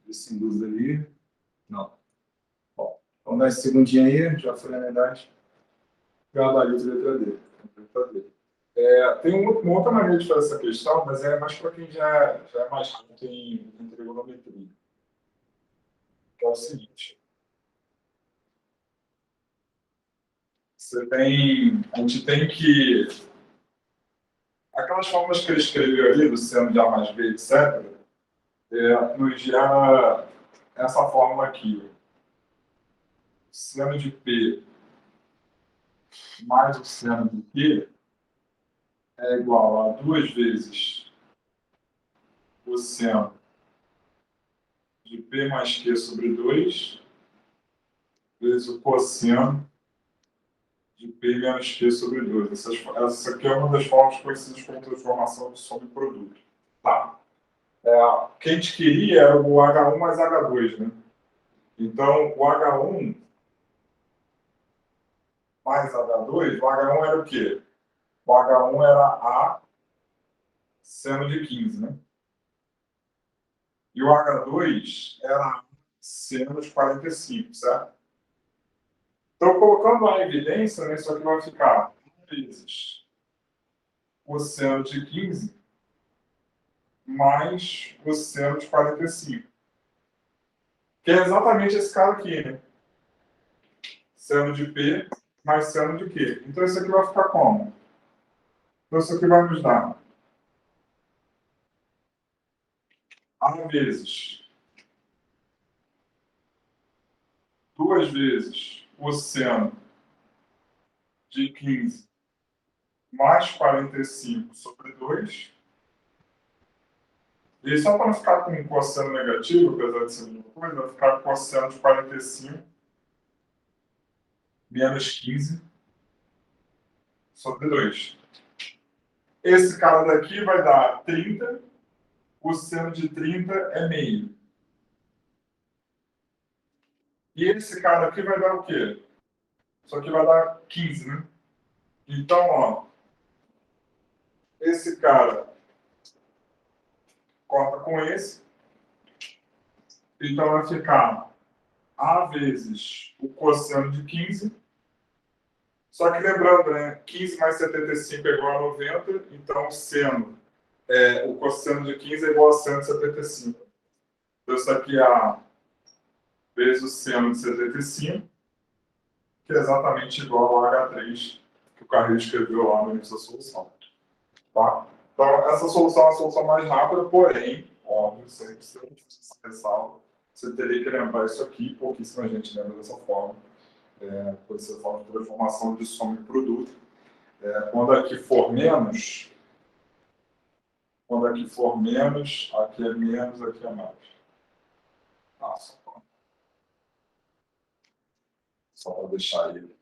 Esse induz ali. Não. Bom, vamos dar esse segundinho aí, já foi na verdade. Gabarito letra D. Tem uma outra maneira de fazer essa questão, mas é mais para quem já é mais rápido em trigonometria. Que é o seguinte. A gente tem que... Aquelas fórmulas que ele escreveu ali, do seno de A mais B, etc., nos gera essa fórmula aqui. Seno de P mais o seno de Q é igual a 2 vezes o seno de P mais Q sobre 2 vezes o cosseno de P menos Q sobre 2. Essa aqui é uma das formas conhecidas como transformação de soma e produto. Tá. O que a gente queria era o H1 mais H2, né? Então, o H1 mais H2, o H1 era o quê? O H1 era A seno de 15, né? E o H2 era seno de 45, certo? Então, colocando a evidência, né, isso aqui vai ficar vezes o seno de 15 mais o seno de 45. Que é exatamente esse cara aqui, né? seno de P mais seno de Q. Então, isso aqui vai ficar como? Então, isso aqui vai nos dar A vezes 2 vezes o seno de 15 mais 45 sobre 2. E só para não ficar com um cosseno negativo, apesar de ser a mesma coisa, vai ficar com cosseno de 45 menos 15 sobre 2. Esse cara daqui vai dar 30, o seno de 30 é meio. E esse cara aqui vai dar o quê? Isso aqui vai dar 15, né? Então, ó, esse cara corta com esse, então vai ficar A vezes o cosseno de 15. Só que lembrando, né? 15 mais 75 é igual a 90, então o cosseno de 15 é igual a 175. Então isso aqui é A vezes o seno de 75, que é exatamente igual ao H3 que o Carreiro escreveu lá no início da solução. Tá? Então essa solução é a solução mais rápida, porém, óbvio, sempre se ressalva, você teria que lembrar isso aqui, pouquíssima gente lembra dessa forma. Pode ser forma de transformação de soma em produto. Quando aqui for menos, aqui é menos, aqui é mais. Só para deixar ele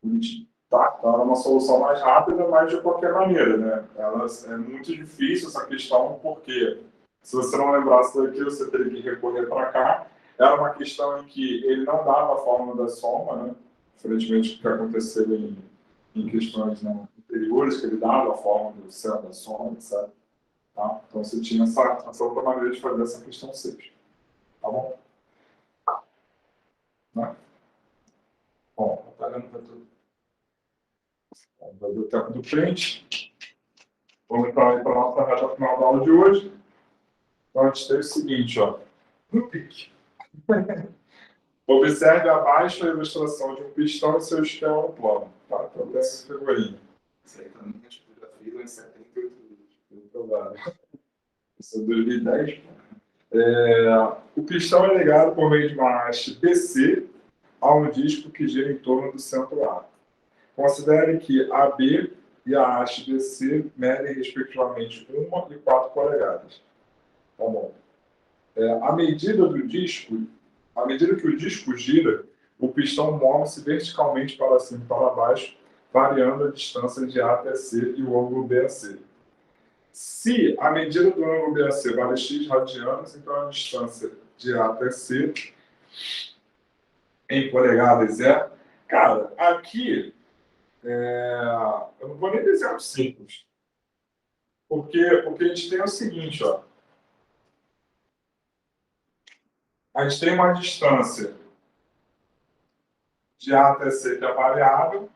bonitinho. Tá? Então, é uma solução mais rápida, mas de qualquer maneira, né? É muito difícil essa questão, porque se você não lembrasse daqui, você teria que recorrer para cá. Era uma questão em que ele não dava a fórmula da soma, né? Diferentemente do que aconteceu em questões, né, anteriores, que ele dava a fórmula do seno da soma, etc. Tá? Então, você tinha essa outra maneira de fazer essa questão simples. Tá bom? Né? Bom, tá pagando para tudo. Vai do tempo do print. Vamos entrar aí para a nossa reta final da aula de hoje. Então, a gente tem o seguinte, ó. No pique. Observe abaixo a ilustração de um pistão e seu esquema no plano. Tá? Então, tem essa figurinha. Isso aí também a gente já fez em 78 vídeos. Muito provável. Isso é 2010. O pistão é ligado por meio de uma haste BC a um disco que gira em torno do centro A. Considere que AB e a haste BC medem respectivamente 1 e 4 polegadas. Tá bom. À medida que o disco gira, o pistão move-se verticalmente para cima e para baixo, variando a distância de A até C e o ângulo BAC. Se a medida do ângulo BAC vale x radianos, então a distância de A até C em polegadas é... Cara, aqui eu não vou nem desenhar os simples. Porque a gente tem o seguinte, ó. A gente tem uma distância de A até C que é variável,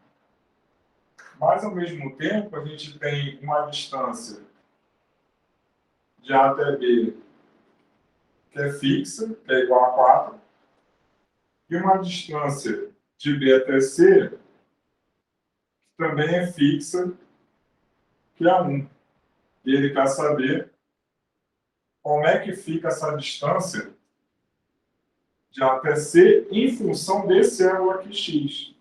mas ao mesmo tempo a gente tem uma distância de A até B que é fixa, que é igual a 4, e uma distância de B até C que também é fixa, que é 1. E ele quer saber como é que fica essa distância de A até C em função desse ângulo aqui x.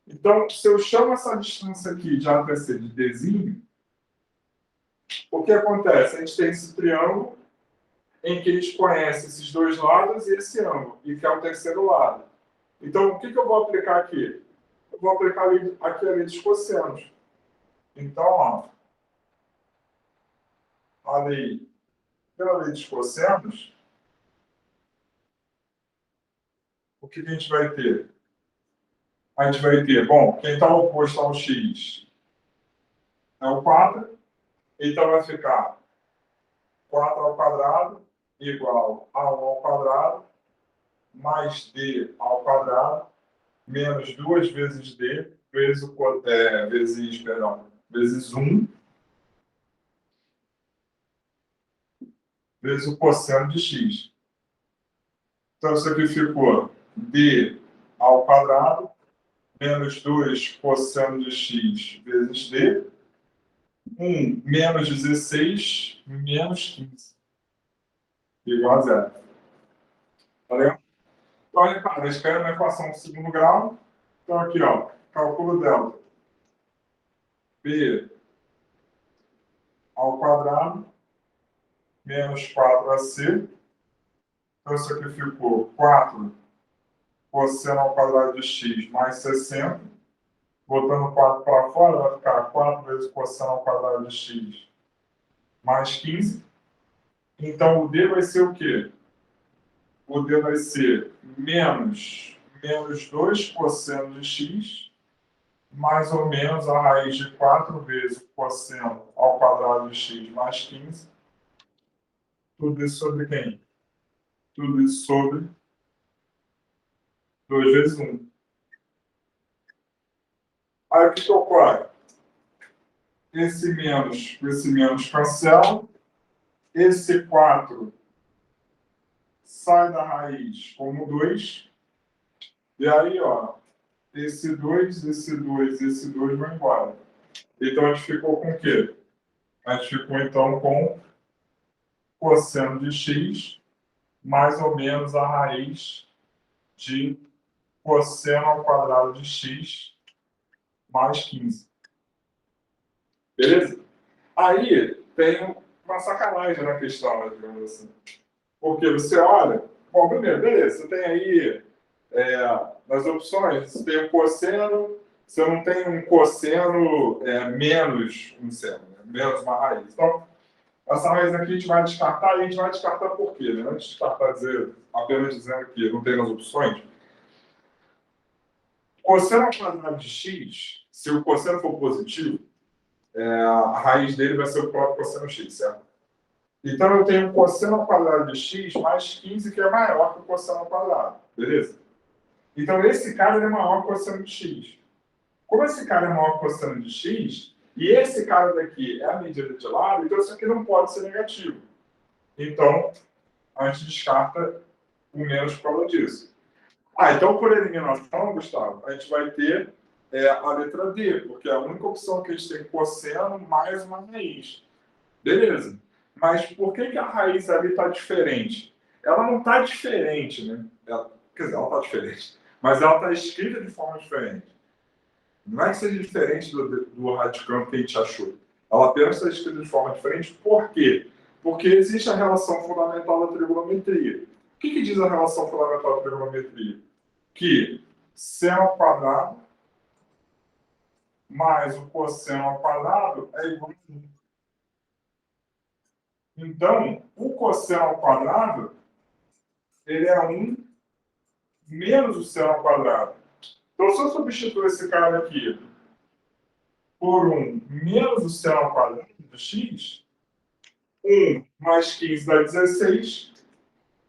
Então, se eu chamo essa distância aqui de A até C de Dzinho, o que acontece? A gente tem esse triângulo em que eles conhecem esses dois lados e esse ângulo, e que é o terceiro lado. Então, o que eu vou aplicar aqui? Eu vou aplicar aqui a lei dos cossenos. Então, ó, pela lei dos cossenos, o que a gente vai ter? A gente vai ter, bom, quem está oposto ao x é o 4, então vai ficar 4 ao quadrado igual a 1 ao quadrado, mais d ao quadrado, menos 2 vezes d, vezes 1, vezes o cosseno de x. Então, isso aqui ficou d ao quadrado menos 2 cosseno de x vezes d, 1 menos 16 menos 15, igual a zero. Tá legal? Então, repara, a gente quer uma equação de segundo grau. Então, aqui, ó, calculo delta b ao quadrado menos 4ac. Então, isso aqui ficou 4 cosseno ao quadrado de x mais 60. Botando 4 para fora, vai ficar 4 vezes cosseno ao quadrado de x mais 15. Então, o d vai ser o quê? O d vai ser menos 2 cosseno de x, mais ou menos a raiz de 4 vezes o cosseno ao quadrado de x mais 15. Tudo isso sobre quem? Tudo isso sobre 2 vezes 1. Aí o que ocorre? Esse menos cancela. Esse 4 sai da raiz como 2. E aí, ó, esse 2 vão embora. Então, a gente ficou com o quê? A gente ficou, então, com cosseno de x mais ou menos a raiz de cosseno ao quadrado de x mais 15. Beleza? Aí tem uma sacanagem na questão, digamos assim. Porque você olha, bom, primeiro, beleza, você tem aí nas opções, você tem um cosseno, você não tem um cosseno menos um seno, né? Menos uma raiz. Então, essa raiz aqui a gente vai descartar, e a gente vai descartar por quê? Né? Antes de descartar, apenas dizendo que não tem nas opções, cosseno ao quadrado de x, se o cosseno for positivo, a raiz dele vai ser o próprio cosseno x, certo? Então, eu tenho cosseno ao quadrado de x mais 15, que é maior que o cosseno ao quadrado. Beleza? Então, esse cara é maior que o cosseno de x. Como esse cara é maior que o cosseno de x, e esse cara daqui é a medida de lado, então isso aqui não pode ser negativo. Então, a gente descarta o menos por causa disso. Então, por eliminação, Gustavo, a gente vai ter a letra D, porque é a única opção que a gente tem cosseno mais uma raiz. Beleza. Mas por que a raiz ali está diferente? Ela não está diferente, né? Quer dizer, ela está diferente. Mas ela está escrita de forma diferente. Não é que seja diferente do radicando que a gente achou. Ela apenas está escrita de forma diferente. Por quê? Porque existe a relação fundamental da trigonometria. O que diz a relação fundamental da trigonometria? Que seno ao quadrado mais o cosseno ao quadrado é igual a 1. Então, o cosseno ao quadrado, ele é 1 menos o seno ao quadrado. Então, se eu substituir esse cara aqui por 1 menos o seno ao quadrado de x, 1 mais 15 dá 16.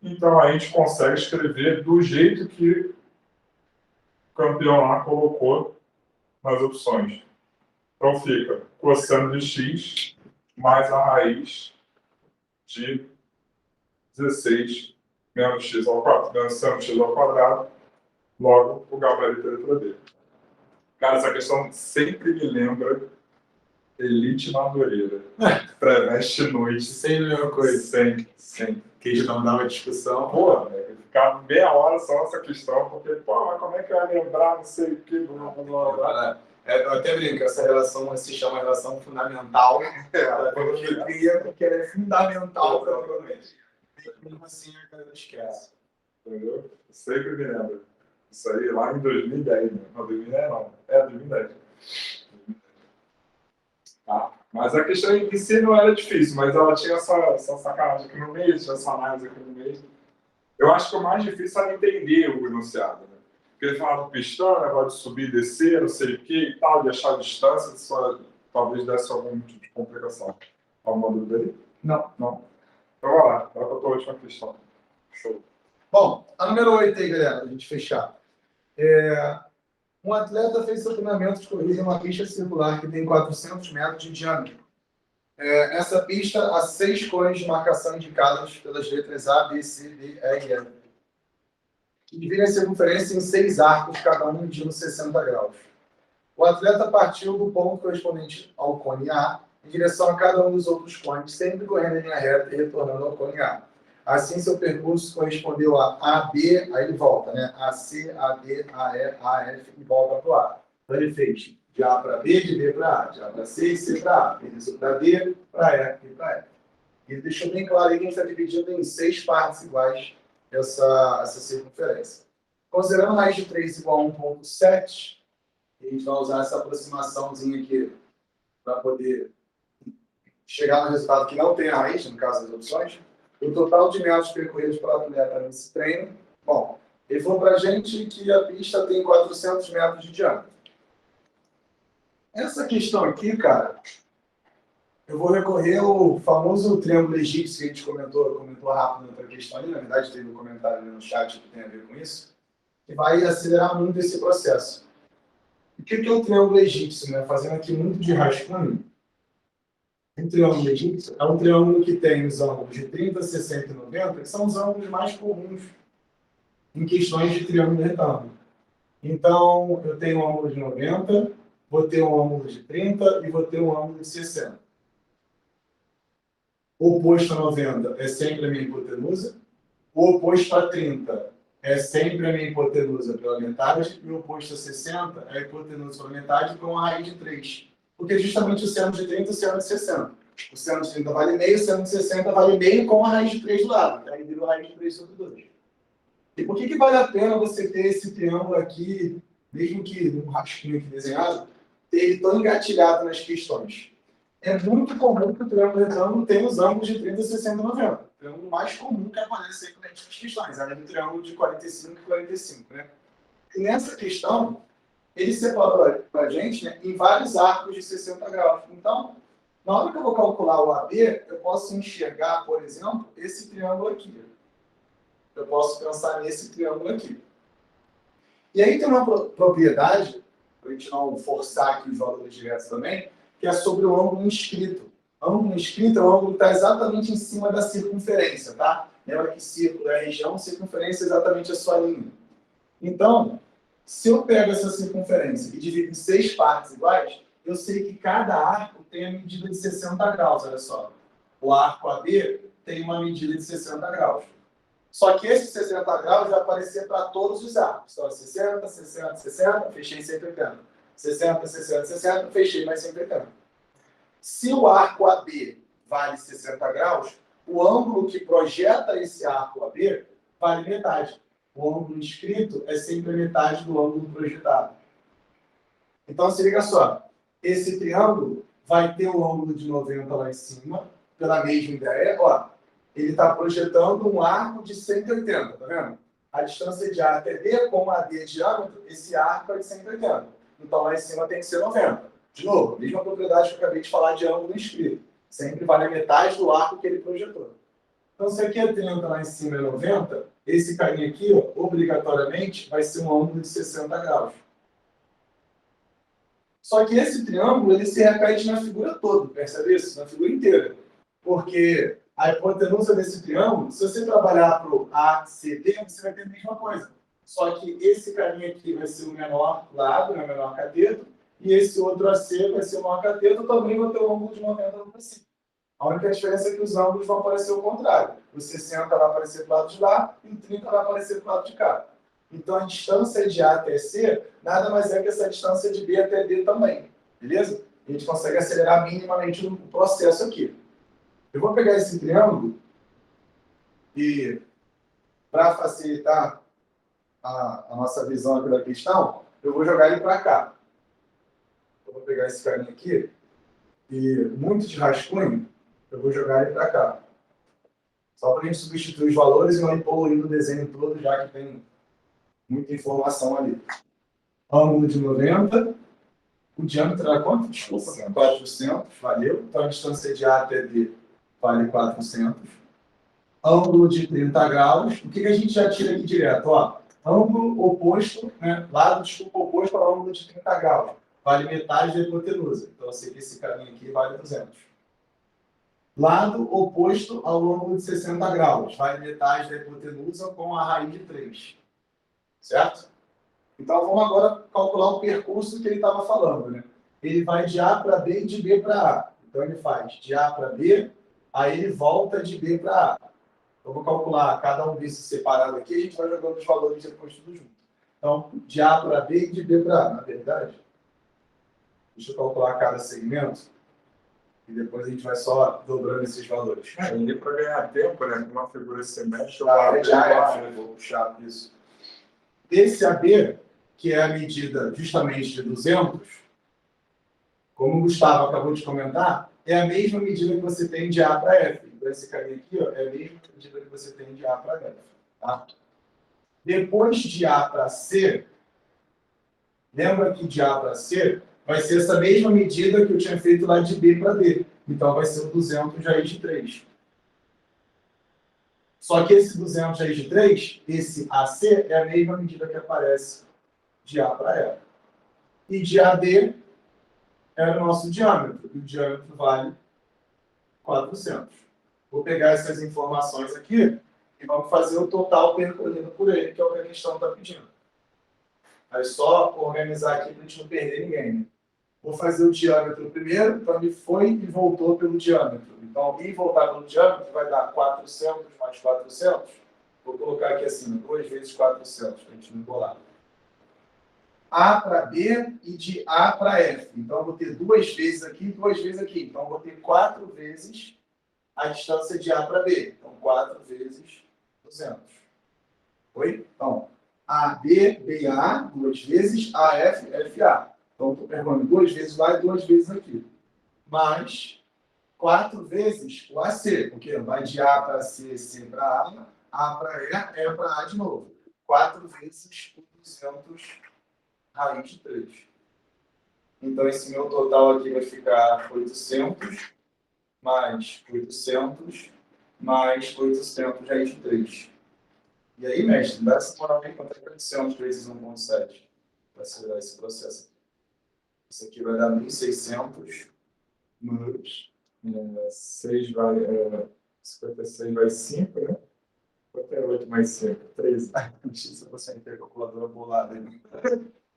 Então, a gente consegue escrever do jeito que o campeão lá colocou nas opções. Então, fica cosseno de x mais a raiz de 16 menos x ao quadrado, menos seno x ao quadrado, logo o gabarito da letra D. Cara, essa questão sempre me lembra Elite Madureira. Pré-veste noite. Sempre a mesma coisa. Sempre. Questão dava discussão. Pô, né? Ficava meia hora só nessa questão, porque, pô, mas como é que eu ia lembrar, não sei o que, blá, blá, blá. Eu até brinco, essa relação se chama relação fundamental, porque ela é fundamental para a trigonometria. Mesmo assim, a galera esquece. Entendeu? Sempre me lembro. Isso aí lá em 2010, né? Não, 2010 não. 2010. Mas a questão em si não era difícil, mas ela tinha essa sacanagem aqui no meio, tinha essa análise aqui no meio. Eu acho que o mais difícil era entender o enunciado, né? Porque ele falava do pistão, negócio de subir e descer, não sei o que e tal, de achar a distância, só talvez desse algum tipo de complicação. Alguma dúvida aí? Não. Então vai lá, vai para a tua última questão. Show. Bom, a número 8 aí, galera, pra gente fechar. Um atleta fez seu treinamento de corrida em uma pista circular que tem 400 metros de diâmetro. Nessa pista, há 6 cones de marcação indicadas pelas letras A, B, C, D, E e F. que dividem a circunferência em 6 arcos, cada um medindo 60 graus. O atleta partiu do ponto correspondente ao cone A em direção a cada um dos outros cones, sempre correndo em linha reta e retornando ao cone A. Assim, seu percurso correspondeu a A, B, aí ele volta, né? A, C, A, D, A, E, A, F e volta para o A. Então, ele fez de A para B, de B para A, de A para C e C para A. Ele desceu para D, para E e para F. Ele deixou bem claro aí que a gente está dividindo em 6 partes iguais essa circunferência. Considerando raiz de 3 igual a 1,7, a gente vai usar essa aproximaçãozinha aqui para poder chegar no resultado que não tem a raiz, no caso das opções. O total de metros percorridos pela atleta nesse treino, bom, ele falou para a gente que a pista tem 400 metros de diâmetro. Essa questão aqui, cara, eu vou recorrer ao famoso triângulo egípcio que a gente comentou rápido na outra questão ali, na verdade teve um comentário ali no chat que tem a ver com isso, que vai acelerar muito esse processo. O que é o triângulo egípcio, né? Fazendo aqui muito de rascunho. O triângulo egípcio é um triângulo que tem os ângulos de 30, 60 e 90, que são os ângulos mais comuns em questões de triângulo retângulo. Então, eu tenho um ângulo de 90, vou ter um ângulo de 30 e vou ter um ângulo de 60. O oposto a 90 é sempre a minha hipotenusa. O oposto a 30 é sempre a minha hipotenusa pela metade, e o oposto a 60 é a hipotenusa pela metade com a raiz de 3. Porque justamente o seno de 30 e o seno de 60. O seno de 30 vale meio, o seno de 60 vale meio com a raiz de 3 do lado. Aí vira a raiz de 3 sobre 2. E por que vale a pena você ter esse triângulo aqui, mesmo que num rascunho aqui desenhado, ter ele tão engatilhado nas questões? É muito comum que o triângulo retângulo tenha os ângulos de 30, 60 e 90. O triângulo mais comum que aparece sempre nas questões, além do triângulo de 45 e 45. Né? E nessa questão, ele separou para a gente, né, em vários arcos de 60 graus. Então, na hora que eu vou calcular o AB, eu posso enxergar, por exemplo, esse triângulo aqui. Eu posso pensar nesse triângulo aqui. E aí tem uma propriedade, para a gente não forçar aqui os valores diretos também, que é sobre o ângulo inscrito. O ângulo inscrito é o ângulo que está exatamente em cima da circunferência, tá? Lembra que círculo é a região, circunferência é exatamente a sua linha. Então, se eu pego essa circunferência e divido em 6 partes iguais, eu sei que cada arco tem a medida de 60 graus, olha só. O arco AB tem uma medida de 60 graus. Só que esse 60 graus vai aparecer para todos os arcos. Então, 60, 60, 60, fechei em 180. 60, 60, 60, fechei mais 180. Se o arco AB vale 60 graus, o ângulo que projeta esse arco AB vale metade. O ângulo inscrito é sempre a metade do ângulo projetado. Então, se liga só. Esse triângulo vai ter o ângulo de 90 lá em cima, pela mesma ideia. Ó, ele está projetando um arco de 180, tá vendo? A distância de A até D, como a D é diâmetro, esse arco é de 180. Então, lá em cima tem que ser 90. De novo, mesma propriedade que eu acabei de falar de ângulo inscrito. Sempre vale a metade do arco que ele projetou. Então, se aqui é 30, lá em cima é 90, esse carinha aqui, ó, obrigatoriamente, vai ser um ângulo de 60 graus. Só que esse triângulo, ele se repete na figura toda, percebe isso? Na figura inteira. Porque a hipotenusa desse triângulo, se você trabalhar para o ACD, você vai ter a mesma coisa. Só que esse carinha aqui vai ser o menor lado, o menor cateto, e esse outro AC vai ser o maior cateto, também vai ter um ângulo de 90 para cima. A única diferença é que os ângulos vão aparecer ao contrário. O 60 vai aparecer para o lado de lá e o 30 vai aparecer para o lado de cá. Então, a distância de A até C nada mais é que essa distância de B até D também. Beleza? A gente consegue acelerar minimamente o processo aqui. Eu vou pegar esse triângulo e, para facilitar a nossa visão aqui da questão, eu vou jogar ele para cá. Eu vou pegar esse carinha aqui e, muito de rascunho, eu vou jogar ele para cá. Só para a gente substituir os valores e não ir poluindo o desenho todo, já que tem muita informação ali. Ângulo de 90. O diâmetro era quanto? Desculpa. 400. Valeu. Então, a distância de A até D vale 400. Ângulo de 30 graus. O que a gente já tira aqui direto? Ó, ângulo oposto, né? Lado, desculpa, oposto ao ângulo de 30 graus. Vale metade da hipotenusa. Então, eu sei que esse caminho aqui vale 200. Lado oposto ao ângulo de 60 graus. Vale metade da hipotenusa com a raiz de 3. Certo? Então, vamos agora calcular o percurso que ele estava falando, né? Ele vai de A para B e de B para A. Então, ele faz de A para B, aí ele volta de B para A. Eu vou calcular cada um desses separado aqui, a gente vai jogando os valores depois tudo junto. Então, de A para B e de B para A, na verdade. Deixa eu calcular cada segmento. E depois a gente vai só dobrando esses valores. E para ganhar tempo, né? Com uma figura semestre, eu Tá, vou puxar isso. Esse AB, que é a medida justamente de 200, como o Gustavo acabou de comentar, é a mesma medida que você tem de A para F. Então, esse caminho aqui ó, é a mesma medida que você tem de A para F. Tá? Depois de A para C, lembra que de A para C vai ser essa mesma medida que eu tinha feito lá de B para D. Então, vai ser o 200 raiz de 3. Só que esse 200 raiz de 3, esse AC, é a mesma medida que aparece de A para E. E de AD é o nosso diâmetro. E o diâmetro vale 400. Vou pegar essas informações aqui e vamos fazer o total percorrido por ele, que é o que a questão está pedindo. É só organizar aqui para a gente não perder ninguém. Né? Vou fazer o diâmetro primeiro, então ele foi e voltou pelo diâmetro. Então, ir e voltar pelo diâmetro vai dar 400 mais 400. Vou colocar aqui assim, 2 vezes 400, para a gente não embolar. A para B e de A para F. Então, eu vou ter 2 vezes aqui e 2 vezes aqui. Então, eu vou ter 4 vezes a distância de A para B. Então, 4 vezes 200. Oi? Então, AB, BA, 2 vezes, AF, FA. Então, estou perguntando 2 vezes lá e 2 vezes aqui. Mais 4 vezes o AC, porque vai de A para C, C para A para E para A de novo. 4 vezes o 200 raiz de 3. Então, esse meu total aqui vai ficar 800 mais 800 mais 800 raiz de 3. E aí, mestre, dá essa moral aí, quanto é que 800 vezes 1,7 para acelerar esse processo? Isso aqui vai dar 1.600 mais 6 vai, 56 vai 5, né? 58 mais 5, 13. Não sei se você tem a calculadora bolada aí.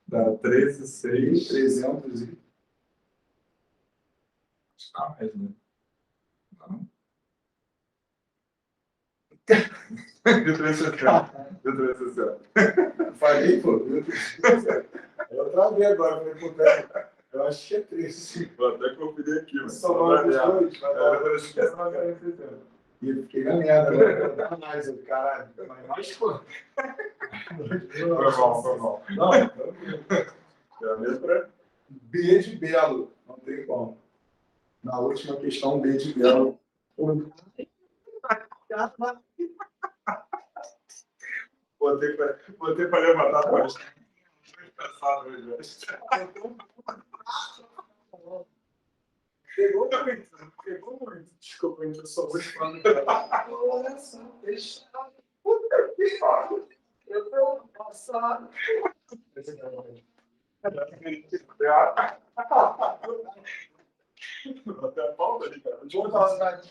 Dá 13, 6. 300 e... Ah, mais, né? Não. De 360. Falei, pô. Eu travei agora, eu acho que é 13. Vou até conferir aqui. Somando os dois, vai dar 360. E eu fiquei na merda, né? Dá mais, caralho. Mas, pô. Foi mal. Não, é a letra B de Belo. Não tem como. Na última questão, B de Belo. Botei para levantar a voz. Engraçado hoje, velho. Pegou muito. Desculpa, eu só vou te falar. Olha só, deixa. Puta que pariu. Eu tô passado. Até a pauta ali, cara. Deixa eu falar.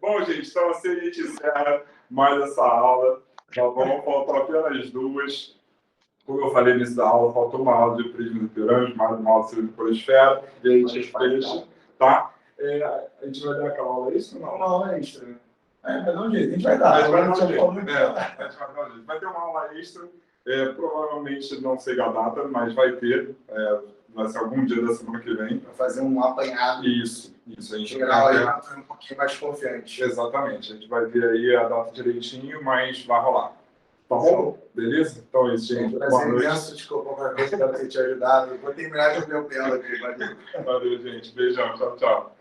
Bom, gente, então assim a gente encerra mais essa aula. Tá bom? Faltam apenas 2. Como eu falei nessa aula, faltou uma aula de prisma de pirâmide, mais uma aula de cilindro polisfera, e a gente fecha, tá? A gente vai dar aquela aula extra ou não? Uma aula extra, né? Vai dar um jeito, a gente vai dar. A gente vai dar um jeito. Vai ter uma aula extra, provavelmente não sei a data, mas vai ter, vai ser algum dia da semana que vem. Para fazer um apanhado. Isso. A gente vai um pouquinho mais confiante. Exatamente, a gente vai ver aí a data direitinho, mas vai rolar. Tá bom? Beleza? Então é isso, gente. Boa noite. Desculpa qualquer coisa, deve ter te ajudado. Vou terminar de ver o Belo aqui. Valeu, gente. Beijão. Tchau, tchau.